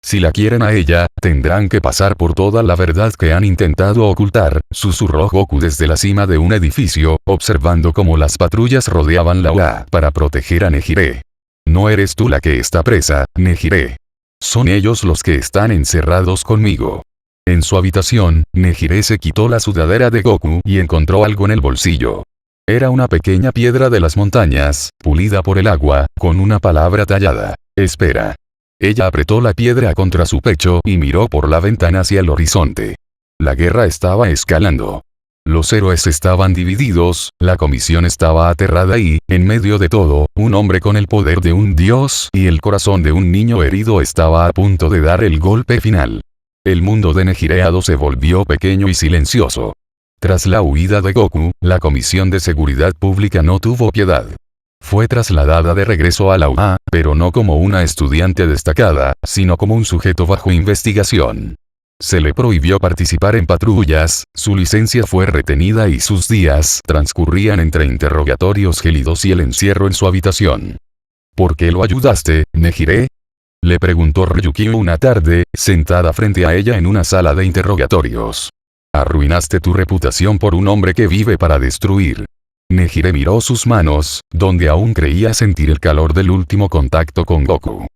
Si la quieren a ella, tendrán que pasar por toda la verdad que han intentado ocultar, susurró Goku desde la cima de un edificio, observando cómo las patrullas rodeaban la UA para proteger a Nejire. No eres tú la que está presa, Nejire. Son ellos los que están encerrados conmigo. En su habitación, Nejire se quitó la sudadera de Goku y encontró algo en el bolsillo. Era una pequeña piedra de las montañas, pulida por el agua, con una palabra tallada. Espera. Ella apretó la piedra contra su pecho y miró por la ventana hacia el horizonte. La guerra estaba escalando. Los héroes estaban divididos, la comisión estaba aterrada y, en medio de todo, un hombre con el poder de un dios y el corazón de un niño herido estaba a punto de dar el golpe final. El mundo de Nejireado se volvió pequeño y silencioso. Tras la huida de Goku, la Comisión de Seguridad Pública no tuvo piedad. Fue trasladada de regreso a la UA, pero no como una estudiante destacada, sino como un sujeto bajo investigación. Se le prohibió participar en patrullas, su licencia fue retenida y sus días transcurrían entre interrogatorios gélidos y el encierro en su habitación. ¿Por qué lo ayudaste, Nejire? Le preguntó Ryukyu una tarde, sentada frente a ella en una sala de interrogatorios. Arruinaste tu reputación por un hombre que vive para destruir. Nejire miró sus manos, donde aún creía sentir el calor del último contacto con Goku.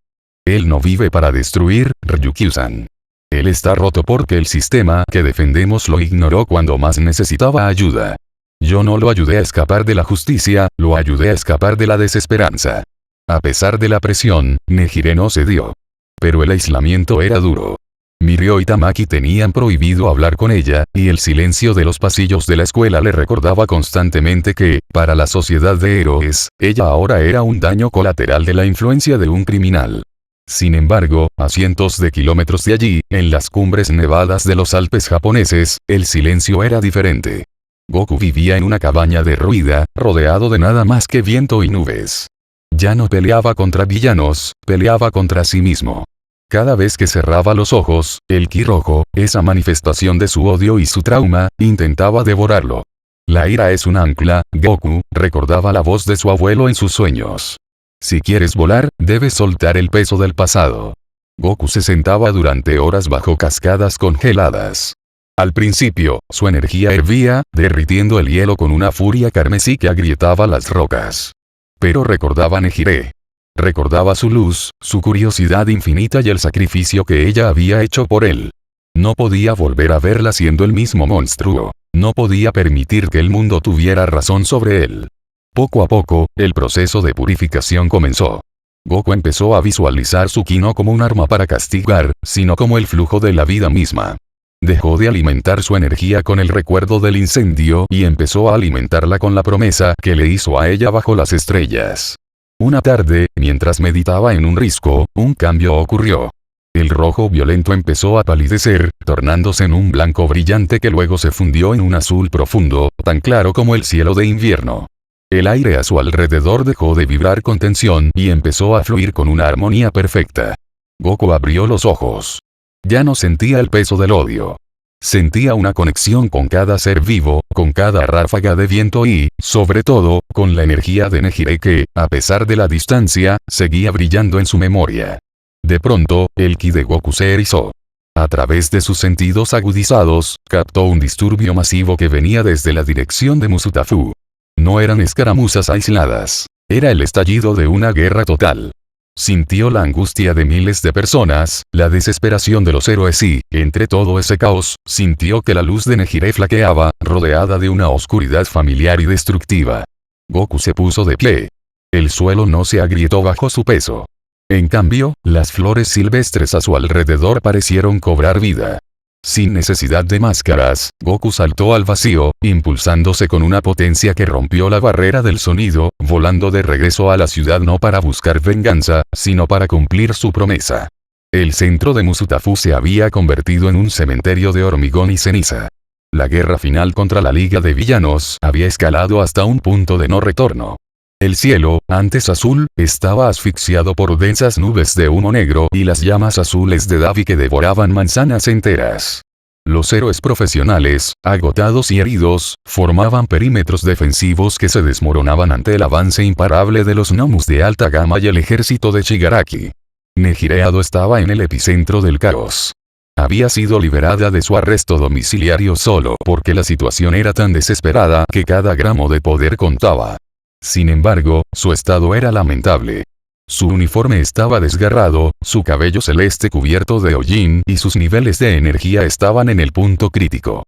Él no vive para destruir, Ryukyu-san. Él está roto porque el sistema que defendemos lo ignoró cuando más necesitaba ayuda. Yo no lo ayudé a escapar de la justicia, lo ayudé a escapar de la desesperanza. A pesar de la presión, Nejire no cedió. Pero el aislamiento era duro. Mirio y Tamaki tenían prohibido hablar con ella, y el silencio de los pasillos de la escuela le recordaba constantemente que, para la sociedad de héroes, ella ahora era un daño colateral de la influencia de un criminal. Sin embargo, a cientos de kilómetros de allí, en las cumbres nevadas de los Alpes japoneses, el silencio era diferente. Goku vivía en una cabaña derruida, rodeado de nada más que viento y nubes. Ya no peleaba contra villanos, peleaba contra sí mismo. Cada vez que cerraba los ojos, el ki rojo, esa manifestación de su odio y su trauma, intentaba devorarlo. La ira es un ancla, Goku, recordaba la voz de su abuelo en sus sueños. Si quieres volar, debes soltar el peso del pasado. Goku se sentaba durante horas bajo cascadas congeladas. Al principio, su energía hervía, derritiendo el hielo con una furia carmesí que agrietaba las rocas. Pero recordaba a Nejire. Recordaba su luz, su curiosidad infinita y el sacrificio que ella había hecho por él. No podía volver a verla siendo el mismo monstruo. No podía permitir que el mundo tuviera razón sobre él. Poco a poco, el proceso de purificación comenzó. Goku empezó a visualizar su ki no como un arma para castigar, sino como el flujo de la vida misma. Dejó de alimentar su energía con el recuerdo del incendio y empezó a alimentarla con la promesa que le hizo a ella bajo las estrellas. Una tarde, mientras meditaba en un risco, un cambio ocurrió. El rojo violento empezó a palidecer, tornándose en un blanco brillante que luego se fundió en un azul profundo, tan claro como el cielo de invierno. El aire a su alrededor dejó de vibrar con tensión y empezó a fluir con una armonía perfecta. Goku abrió los ojos. Ya no sentía el peso del odio. Sentía una conexión con cada ser vivo, con cada ráfaga de viento y, sobre todo, con la energía de Nejire que, a pesar de la distancia, seguía brillando en su memoria. De pronto, el ki de Goku se erizó. A través de sus sentidos agudizados, captó un disturbio masivo que venía desde la dirección de Musutafu. No eran escaramuzas aisladas. Era el estallido de una guerra total. Sintió la angustia de miles de personas, la desesperación de los héroes y, entre todo ese caos, sintió que la luz de Nejire flaqueaba, rodeada de una oscuridad familiar y destructiva. Goku se puso de pie. El suelo no se agrietó bajo su peso. En cambio, las flores silvestres a su alrededor parecieron cobrar vida. Sin necesidad de máscaras, Goku saltó al vacío, impulsándose con una potencia que rompió la barrera del sonido, volando de regreso a la ciudad no para buscar venganza, sino para cumplir su promesa. El centro de Musutafu se había convertido en un cementerio de hormigón y ceniza. La guerra final contra la Liga de Villanos había escalado hasta un punto de no retorno. El cielo, antes azul, estaba asfixiado por densas nubes de humo negro y las llamas azules de Davi que devoraban manzanas enteras. Los héroes profesionales, agotados y heridos, formaban perímetros defensivos que se desmoronaban ante el avance imparable de los Nomus de alta gama y el ejército de Shigaraki. Nejireado estaba en el epicentro del caos. Había sido liberada de su arresto domiciliario solo porque la situación era tan desesperada que cada gramo de poder contaba. Sin embargo, su estado era lamentable. Su uniforme estaba desgarrado, su cabello celeste cubierto de hollín y sus niveles de energía estaban en el punto crítico.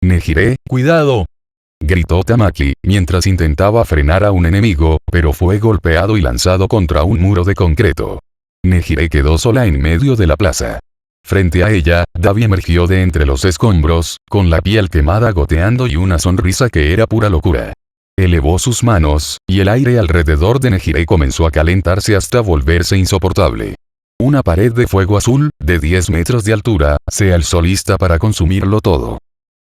Nejire, ¡cuidado!, gritó Tamaki, mientras intentaba frenar a un enemigo, pero fue golpeado y lanzado contra un muro de concreto. Nejire quedó sola en medio de la plaza. Frente a ella, Davi emergió de entre los escombros, con la piel quemada goteando y una sonrisa que era pura locura. Elevó sus manos, y el aire alrededor de Nejire comenzó a calentarse hasta volverse insoportable. Una pared de fuego azul, de 10 metros de altura, se alzó lista para consumirlo todo.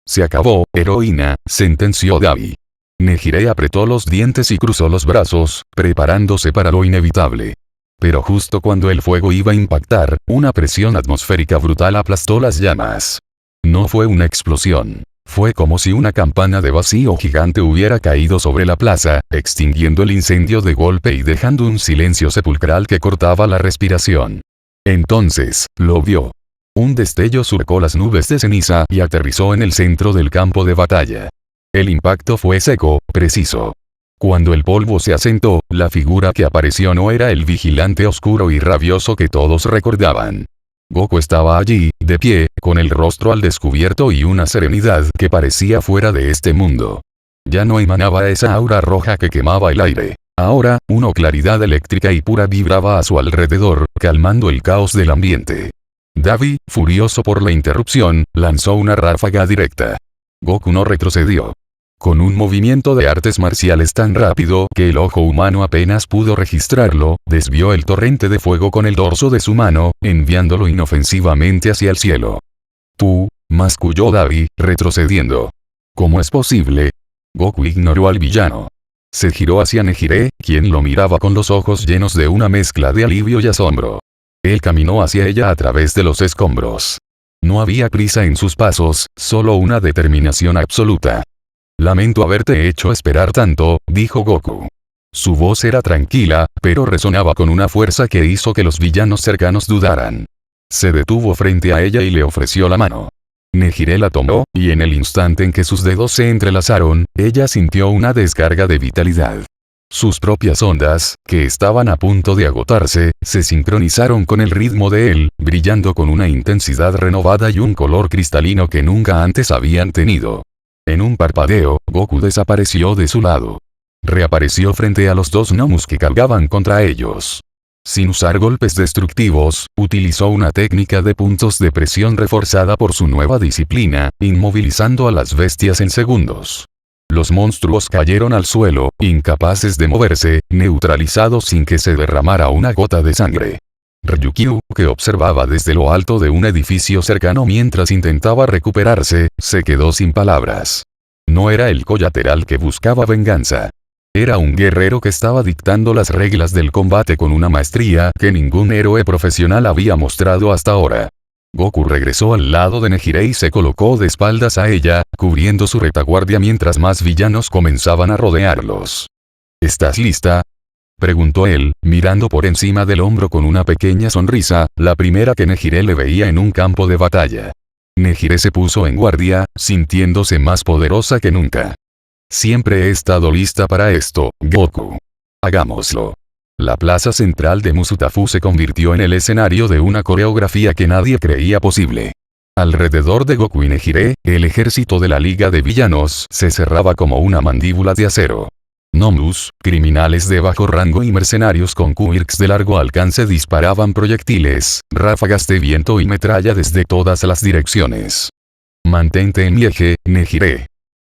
Se acabó, heroína, sentenció Davi. Nejire apretó los dientes y cruzó los brazos, preparándose para lo inevitable. Pero justo cuando el fuego iba a impactar, una presión atmosférica brutal aplastó las llamas. No fue una explosión. Fue como si una campana de vacío gigante hubiera caído sobre la plaza, extinguiendo el incendio de golpe y dejando un silencio sepulcral que cortaba la respiración. Entonces, lo vio. Un destello surcó las nubes de ceniza y aterrizó en el centro del campo de batalla. El impacto fue seco, preciso. Cuando el polvo se asentó, la figura que apareció no era el vigilante oscuro y rabioso que todos recordaban. Goku estaba allí, de pie, con el rostro al descubierto y una serenidad que parecía fuera de este mundo. Ya no emanaba esa aura roja que quemaba el aire. Ahora, una claridad eléctrica y pura vibraba a su alrededor, calmando el caos del ambiente. Davi, furioso por la interrupción, lanzó una ráfaga directa. Goku no retrocedió. Con un movimiento de artes marciales tan rápido que el ojo humano apenas pudo registrarlo, desvió el torrente de fuego con el dorso de su mano, enviándolo inofensivamente hacia el cielo. «Tú», masculló Davi, retrocediendo. «¿Cómo es posible?» Goku ignoró al villano. Se giró hacia Nejire, quien lo miraba con los ojos llenos de una mezcla de alivio y asombro. Él caminó hacia ella a través de los escombros. No había prisa en sus pasos, solo una determinación absoluta. «Lamento haberte hecho esperar tanto», dijo Goku. Su voz era tranquila, pero resonaba con una fuerza que hizo que los villanos cercanos dudaran. Se detuvo frente a ella y le ofreció la mano. Nejire la tomó, y en el instante en que sus dedos se entrelazaron, ella sintió una descarga de vitalidad. Sus propias ondas, que estaban a punto de agotarse, se sincronizaron con el ritmo de él, brillando con una intensidad renovada y un color cristalino que nunca antes habían tenido. En un parpadeo, Goku desapareció de su lado. Reapareció frente a los dos gnomos que cargaban contra ellos. Sin usar golpes destructivos, utilizó una técnica de puntos de presión reforzada por su nueva disciplina, inmovilizando a las bestias en segundos. Los monstruos cayeron al suelo, incapaces de moverse, neutralizados sin que se derramara una gota de sangre. Ryukyu, que observaba desde lo alto de un edificio cercano mientras intentaba recuperarse, se quedó sin palabras. No era el colateral que buscaba venganza. Era un guerrero que estaba dictando las reglas del combate con una maestría que ningún héroe profesional había mostrado hasta ahora. Goku regresó al lado de Nejire y se colocó de espaldas a ella, cubriendo su retaguardia mientras más villanos comenzaban a rodearlos. ¿Estás lista?, preguntó él, mirando por encima del hombro con una pequeña sonrisa, la primera que Nejire le veía en un campo de batalla. Nejire se puso en guardia, sintiéndose más poderosa que nunca. «Siempre he estado lista para esto, Goku. Hagámoslo». La plaza central de Musutafu se convirtió en el escenario de una coreografía que nadie creía posible. Alrededor de Goku y Nejire, el ejército de la Liga de Villanos se cerraba como una mandíbula de acero. Nomus, criminales de bajo rango y mercenarios con quirks de largo alcance disparaban proyectiles, ráfagas de viento y metralla desde todas las direcciones. «Mantente en mi eje, Nejire»,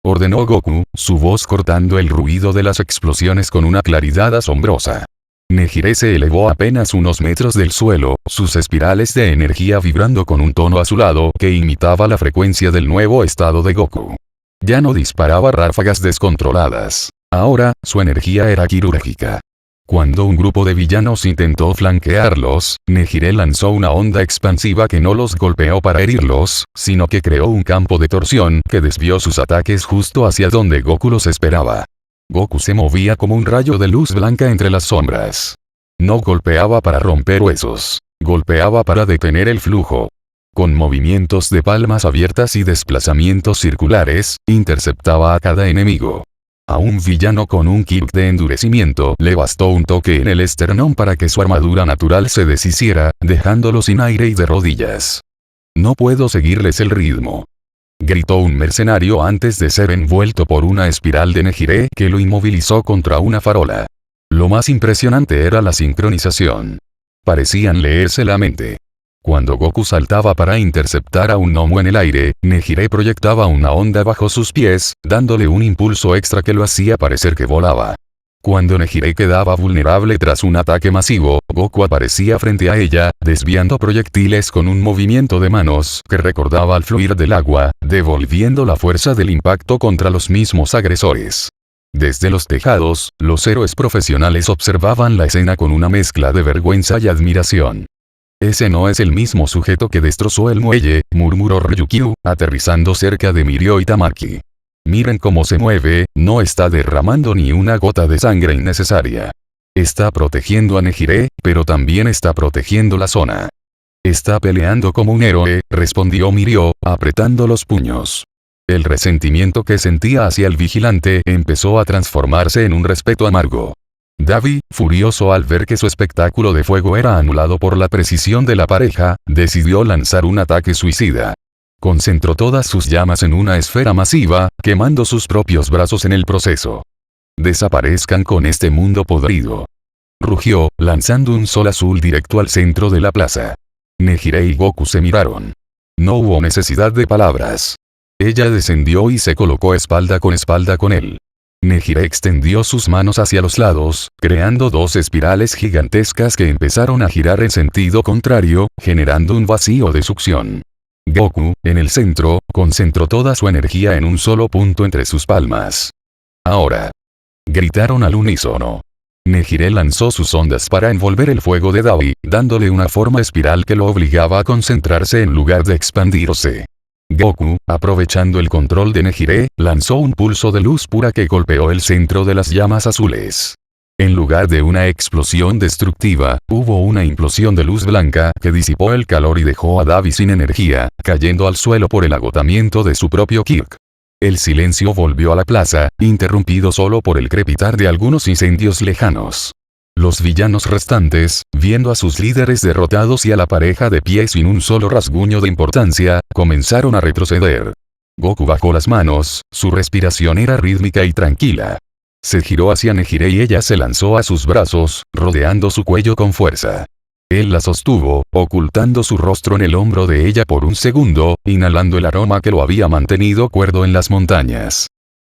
ordenó Goku, su voz cortando el ruido de las explosiones con una claridad asombrosa. Nejire se elevó apenas unos metros del suelo, sus espirales de energía vibrando con un tono azulado que imitaba la frecuencia del nuevo estado de Goku. Ya no disparaba ráfagas descontroladas. Ahora, su energía era quirúrgica. Cuando un grupo de villanos intentó flanquearlos, Nejire lanzó una onda expansiva que no los golpeó para herirlos, sino que creó un campo de torsión que desvió sus ataques justo hacia donde Goku los esperaba. Goku se movía como un rayo de luz blanca entre las sombras. No golpeaba para romper huesos. Golpeaba para detener el flujo. Con movimientos de palmas abiertas y desplazamientos circulares, interceptaba a cada enemigo. A un villano con un kit de endurecimiento le bastó un toque en el esternón para que su armadura natural se deshiciera, dejándolo sin aire y de rodillas. «No puedo seguirles el ritmo», gritó un mercenario antes de ser envuelto por una espiral de Nejire que lo inmovilizó contra una farola. Lo más impresionante era la sincronización. Parecían leerse la mente. Cuando Goku saltaba para interceptar a un gnomo en el aire, Nejire proyectaba una onda bajo sus pies, dándole un impulso extra que lo hacía parecer que volaba. Cuando Nejire quedaba vulnerable tras un ataque masivo, Goku aparecía frente a ella, desviando proyectiles con un movimiento de manos que recordaba al fluir del agua, devolviendo la fuerza del impacto contra los mismos agresores. Desde los tejados, los héroes profesionales observaban la escena con una mezcla de vergüenza y admiración. «Ese no es el mismo sujeto que destrozó el muelle», murmuró Ryukyu, aterrizando cerca de Mirio y Tamaki. «Miren cómo se mueve, no está derramando ni una gota de sangre innecesaria. Está protegiendo a Nejire, pero también está protegiendo la zona». Está peleando como un héroe, respondió Mirio, apretando los puños. El resentimiento que sentía hacia el vigilante empezó a transformarse en un respeto amargo. Davi, furioso al ver que su espectáculo de fuego era anulado por la precisión de la pareja, decidió lanzar un ataque suicida. Concentró todas sus llamas en una esfera masiva, quemando sus propios brazos en el proceso. Desaparezcan con este mundo podrido. Rugió, lanzando un sol azul directo al centro de la plaza. Nehire y Goku se miraron. No hubo necesidad de palabras. Ella descendió y se colocó espalda con él. Nehire extendió sus manos hacia los lados, creando dos espirales gigantescas que empezaron a girar en sentido contrario, generando un vacío de succión. Goku, en el centro, concentró toda su energía en un solo punto entre sus palmas. Ahora. Gritaron al unísono. Nehire lanzó sus ondas para envolver el fuego de Davi, dándole una forma espiral que lo obligaba a concentrarse en lugar de expandirse. Goku, aprovechando el control de Nehire, lanzó un pulso de luz pura que golpeó el centro de las llamas azules. En lugar de una explosión destructiva, hubo una implosión de luz blanca que disipó el calor y dejó a Davi sin energía, cayendo al suelo por el agotamiento de su propio ki. El silencio volvió a la plaza, interrumpido solo por el crepitar de algunos incendios lejanos. Los villanos restantes, viendo a sus líderes derrotados y a la pareja de pie sin un solo rasguño de importancia, comenzaron a retroceder. Goku bajó las manos, su respiración era rítmica y tranquila. Se giró hacia Nehire y ella se lanzó a sus brazos, rodeando su cuello con fuerza. Él la sostuvo, ocultando su rostro en el hombro de ella por un segundo, inhalando el aroma que lo había mantenido cuerdo en las montañas.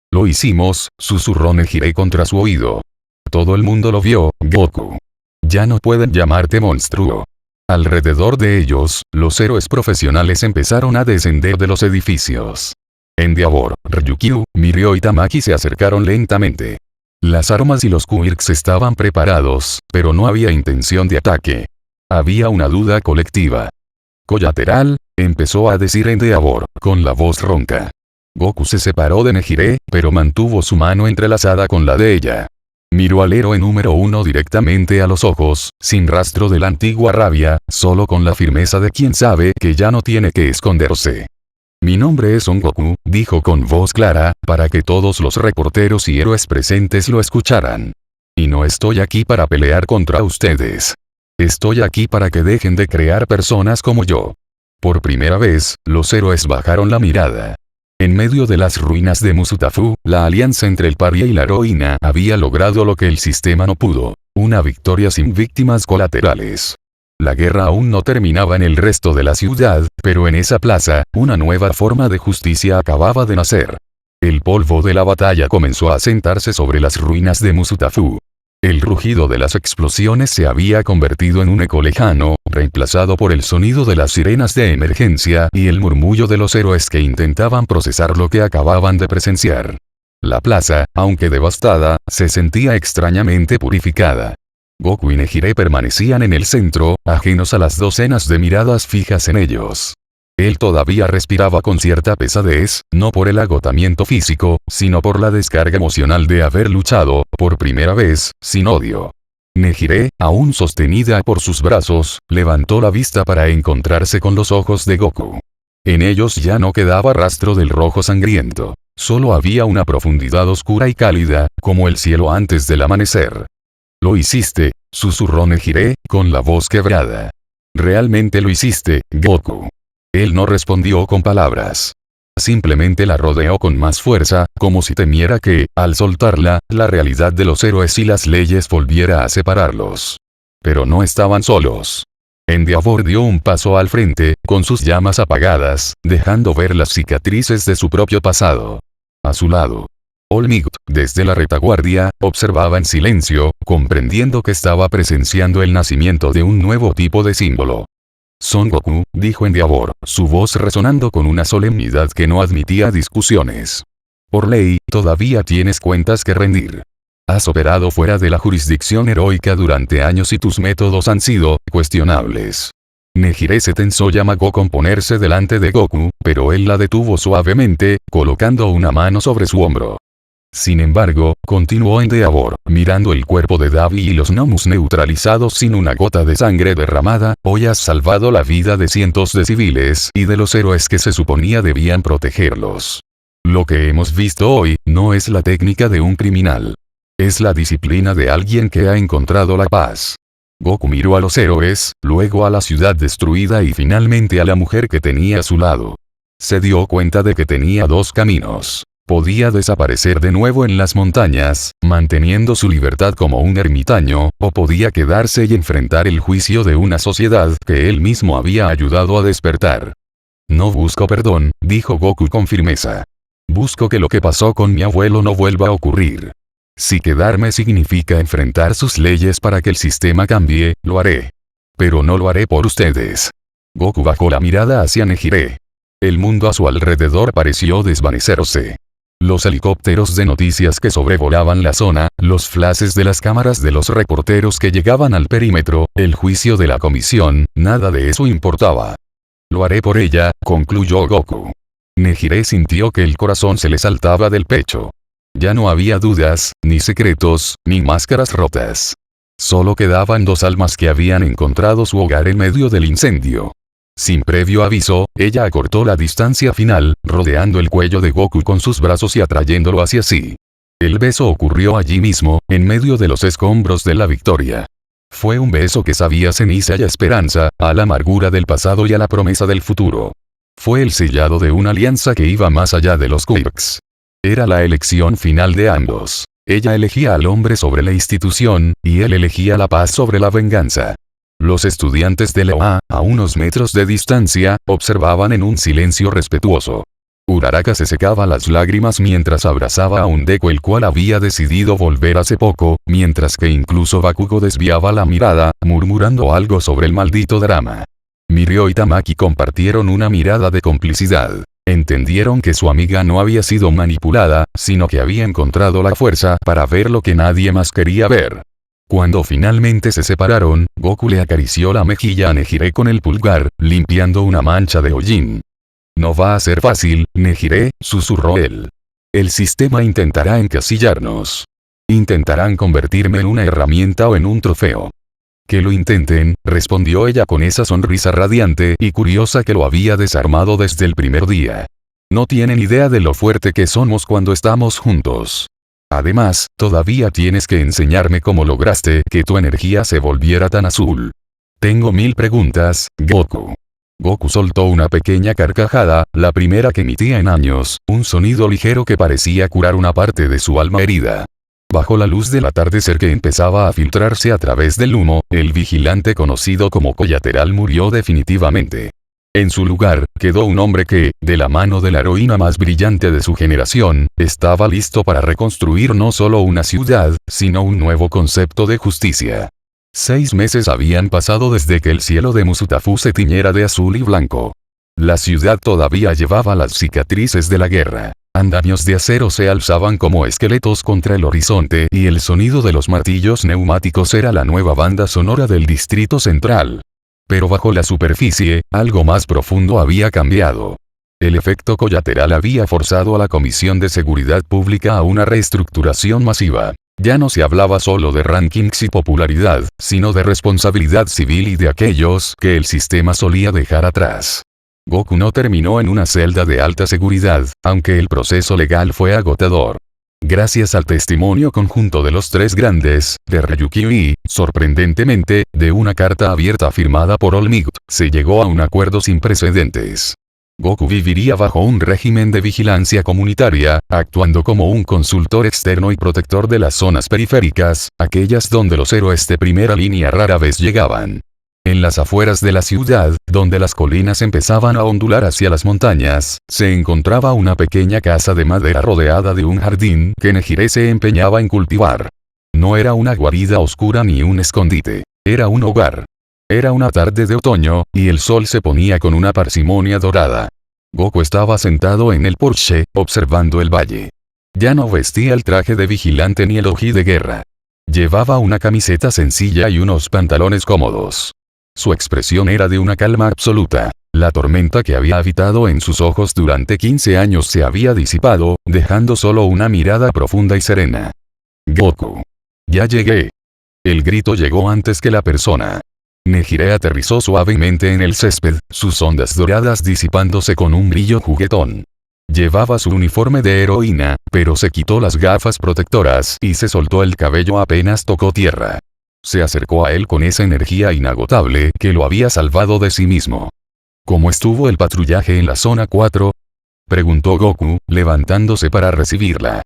Lo hicimos, susurró Nehire contra su oído. Todo el mundo lo vio, Goku. Ya no pueden llamarte monstruo. Alrededor de ellos, los héroes profesionales empezaron a descender de los edificios. Endeavor, Ryukyu, Mirio y Tamaki se acercaron lentamente. Las armas y los quirks estaban preparados, pero no había intención de ataque. Había una duda colectiva. Collateral, empezó a decir Endeavor, con la voz ronca. Goku se separó de Nehire, pero mantuvo su mano entrelazada con la de ella. Miró al héroe número 1 directamente a los ojos, sin rastro de la antigua rabia, solo con la firmeza de quien sabe que ya no tiene que esconderse. Mi nombre es Son Goku, dijo con voz clara, para que todos los reporteros y héroes presentes lo escucharan. Y no estoy aquí para pelear contra ustedes. Estoy aquí para que dejen de crear personas como yo. Por primera vez, los héroes bajaron la mirada. En medio de las ruinas de Musutafu, la alianza entre el paria y la heroína había logrado lo que el sistema no pudo, una victoria sin víctimas colaterales. La guerra aún no terminaba en el resto de la ciudad, pero en esa plaza, una nueva forma de justicia acababa de nacer. El polvo de la batalla comenzó a asentarse sobre las ruinas de Musutafu. El rugido de las explosiones se había convertido en un eco lejano, reemplazado por el sonido de las sirenas de emergencia y el murmullo de los héroes que intentaban procesar lo que acababan de presenciar. La plaza, aunque devastada, se sentía extrañamente purificada. Goku y Nehire permanecían en el centro, ajenos a las docenas de miradas fijas en ellos. Él todavía respiraba con cierta pesadez, no por el agotamiento físico, sino por la descarga emocional de haber luchado, por primera vez, sin odio. Nehire, aún sostenida por sus brazos, levantó la vista para encontrarse con los ojos de Goku. En ellos ya no quedaba rastro del rojo sangriento. Solo había una profundidad oscura y cálida, como el cielo antes del amanecer. Lo hiciste, susurró Nehire, con la voz quebrada. Realmente lo hiciste, Goku. Él no respondió con palabras. Simplemente la rodeó con más fuerza, como si temiera que, al soltarla, la realidad de los héroes y las leyes volviera a separarlos. Pero no estaban solos. Endeavor dio un paso al frente, con sus llamas apagadas, dejando ver las cicatrices de su propio pasado. A su lado, All Might, desde la retaguardia, observaba en silencio, comprendiendo que estaba presenciando el nacimiento de un nuevo tipo de símbolo. Son Goku, dijo Endeavor, su voz resonando con una solemnidad que no admitía discusiones. Por ley, todavía tienes cuentas que rendir. Has operado fuera de la jurisdicción heroica durante años y tus métodos han sido cuestionables. Nehire se tensó y amagó con ponerse delante de Goku, pero él la detuvo suavemente, colocando una mano sobre su hombro. Sin embargo, continuó Endeavor, mirando el cuerpo de Davi y los gnomos neutralizados sin una gota de sangre derramada. Hoy has salvado la vida de cientos de civiles y de los héroes que se suponía debían protegerlos. Lo que hemos visto hoy, no es la técnica de un criminal. Es la disciplina de alguien que ha encontrado la paz. Goku miró a los héroes, luego a la ciudad destruida y finalmente a la mujer que tenía a su lado. Se dio cuenta de que tenía dos caminos. Podía desaparecer de nuevo en las montañas, manteniendo su libertad como un ermitaño, o podía quedarse y enfrentar el juicio de una sociedad que él mismo había ayudado a despertar. No busco perdón, dijo Goku con firmeza. Busco que lo que pasó con mi abuelo no vuelva a ocurrir. Si quedarme significa enfrentar sus leyes para que el sistema cambie, lo haré. Pero no lo haré por ustedes. Goku bajó la mirada hacia Nejire. El mundo a su alrededor pareció desvanecerse. Los helicópteros de noticias que sobrevolaban la zona, los flashes de las cámaras de los reporteros que llegaban al perímetro, el juicio de la comisión, nada de eso importaba. Lo haré por ella, concluyó Goku. Nejire sintió que el corazón se le saltaba del pecho. Ya no había dudas, ni secretos, ni máscaras rotas. Solo quedaban dos almas que habían encontrado su hogar en medio del incendio. Sin previo aviso, ella acortó la distancia final, rodeando el cuello de Goku con sus brazos y atrayéndolo hacia sí. El beso ocurrió allí mismo, en medio de los escombros de la victoria. Fue un beso que sabía ceniza y esperanza, a la amargura del pasado y a la promesa del futuro. Fue el sellado de una alianza que iba más allá de los quirks. Era la elección final de ambos. Ella elegía al hombre sobre la institución, y él elegía la paz sobre la venganza. Los estudiantes de la OA, a unos metros de distancia, observaban en un silencio respetuoso. Uraraka se secaba las lágrimas mientras abrazaba a un Deku el cual había decidido volver hace poco, mientras que incluso Bakugo desviaba la mirada, murmurando algo sobre el maldito drama. Mirio y Tamaki compartieron una mirada de complicidad. Entendieron que su amiga no había sido manipulada, sino que había encontrado la fuerza para ver lo que nadie más quería ver. Cuando finalmente se separaron, Goku le acarició la mejilla a Nejire con el pulgar, limpiando una mancha de hollín. No va a ser fácil, Nejire, susurró él. El sistema intentará encasillarnos. Intentarán convertirme en una herramienta o en un trofeo. Que lo intenten, respondió ella con esa sonrisa radiante y curiosa que lo había desarmado desde el primer día. No tienen idea de lo fuerte que somos cuando estamos juntos. Además, todavía tienes que enseñarme cómo lograste que tu energía se volviera tan azul. Tengo 1000 preguntas, Goku. Goku soltó una pequeña carcajada, la primera que emitía en años, un sonido ligero que parecía curar una parte de su alma herida. Bajo la luz del atardecer que empezaba a filtrarse a través del humo, el vigilante conocido como Collateral murió definitivamente. En su lugar, quedó un hombre que, de la mano de la heroína más brillante de su generación, estaba listo para reconstruir no solo una ciudad, sino un nuevo concepto de justicia. 6 meses habían pasado desde que el cielo de Musutafu se tiñera de azul y blanco. La ciudad todavía llevaba las cicatrices de la guerra. Andamios de acero se alzaban como esqueletos contra el horizonte y el sonido de los martillos neumáticos era la nueva banda sonora del Distrito Central. Pero bajo la superficie, algo más profundo había cambiado. El efecto colateral había forzado a la Comisión de Seguridad Pública a una reestructuración masiva. Ya no se hablaba solo de rankings y popularidad, sino de responsabilidad civil y de aquellos que el sistema solía dejar atrás. Goku no terminó en una celda de alta seguridad, aunque el proceso legal fue agotador. Gracias al testimonio conjunto de los 3 grandes, de Ryukyu y, sorprendentemente, de una carta abierta firmada por All Might, se llegó a un acuerdo sin precedentes. Goku viviría bajo un régimen de vigilancia comunitaria, actuando como un consultor externo y protector de las zonas periféricas, aquellas donde los héroes de primera línea rara vez llegaban. En las afueras de la ciudad, donde las colinas empezaban a ondular hacia las montañas, se encontraba una pequeña casa de madera rodeada de un jardín que Nejire se empeñaba en cultivar. No era una guarida oscura ni un escondite. Era un hogar. Era una tarde de otoño, y el sol se ponía con una parsimonia dorada. Goku estaba sentado en el porche, observando el valle. Ya no vestía el traje de vigilante ni el oji de guerra. Llevaba una camiseta sencilla y unos pantalones cómodos. Su expresión era de una calma absoluta. La tormenta que había habitado en sus ojos durante 15 años se había disipado, dejando solo una mirada profunda y serena. Goku. Ya llegué. El grito llegó antes que la persona. Nejire aterrizó suavemente en el césped, sus ondas doradas disipándose con un brillo juguetón. Llevaba su uniforme de heroína, pero se quitó las gafas protectoras y se soltó el cabello apenas tocó tierra. Se acercó a él con esa energía inagotable que lo había salvado de sí mismo. ¿Cómo estuvo el patrullaje en la zona 4? Preguntó Goku, levantándose para recibirla.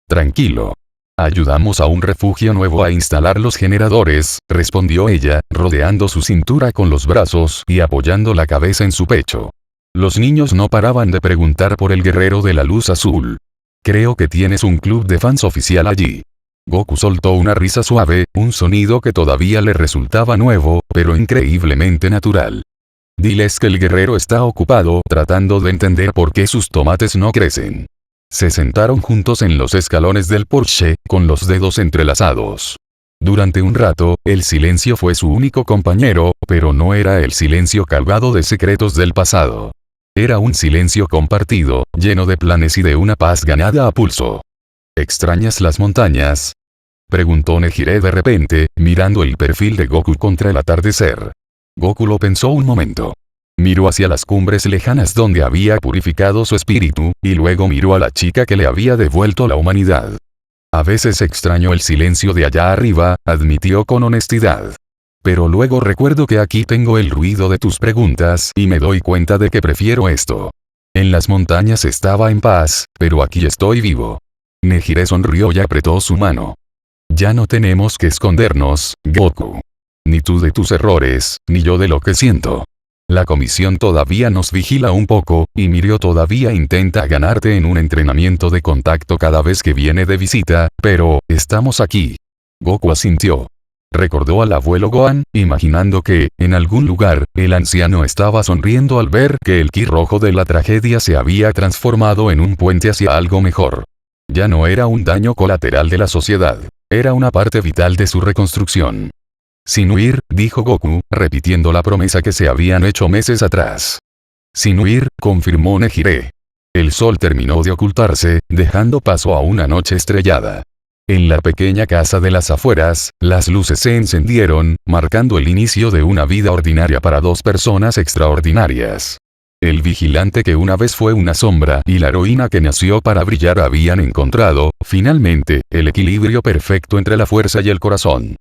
Tranquilo. Ayudamos a un refugio nuevo a instalar los generadores, respondió ella, rodeando su cintura con los brazos y apoyando la cabeza en su pecho. Los niños no paraban de preguntar por el guerrero de la luz azul. Creo que tienes un club de fans oficial allí. Goku soltó una risa suave, un sonido que todavía le resultaba nuevo, pero increíblemente natural. Diles que el guerrero está ocupado tratando de entender por qué sus tomates no crecen. Se sentaron juntos en los escalones del Porsche, con los dedos entrelazados. Durante un rato, el silencio fue su único compañero, pero no era el silencio cargado de secretos del pasado. Era un silencio compartido, lleno de planes y de una paz ganada a pulso. ¿Extrañas las montañas?, preguntó Nejire de repente, mirando el perfil de Goku contra el atardecer. Goku lo pensó un momento. Miró hacia las cumbres lejanas donde había purificado su espíritu, y luego miró a la chica que le había devuelto la humanidad. A veces extraño el silencio de allá arriba, admitió con honestidad. Pero luego recuerdo que aquí tengo el ruido de tus preguntas y me doy cuenta de que prefiero esto. En las montañas estaba en paz, pero aquí estoy vivo. Nejire sonrió y apretó su mano. Ya no tenemos que escondernos, Goku. Ni tú de tus errores, ni yo de lo que siento. La comisión todavía nos vigila un poco, y Mirio todavía intenta ganarte en un entrenamiento de contacto cada vez que viene de visita, pero, estamos aquí. Goku asintió. Recordó al abuelo Gohan, imaginando que, en algún lugar, el anciano estaba sonriendo al ver que el ki rojo de la tragedia se había transformado en un puente hacia algo mejor. Ya no era un daño colateral de la sociedad, era una parte vital de su reconstrucción. Sin huir, dijo Goku, repitiendo la promesa que se habían hecho meses atrás. Sin huir, confirmó Nejire. El sol terminó de ocultarse, dejando paso a una noche estrellada. En la pequeña casa de las afueras, las luces se encendieron, marcando el inicio de una vida ordinaria para dos personas extraordinarias. El vigilante que una vez fue una sombra y la heroína que nació para brillar habían encontrado, finalmente, el equilibrio perfecto entre la fuerza y el corazón.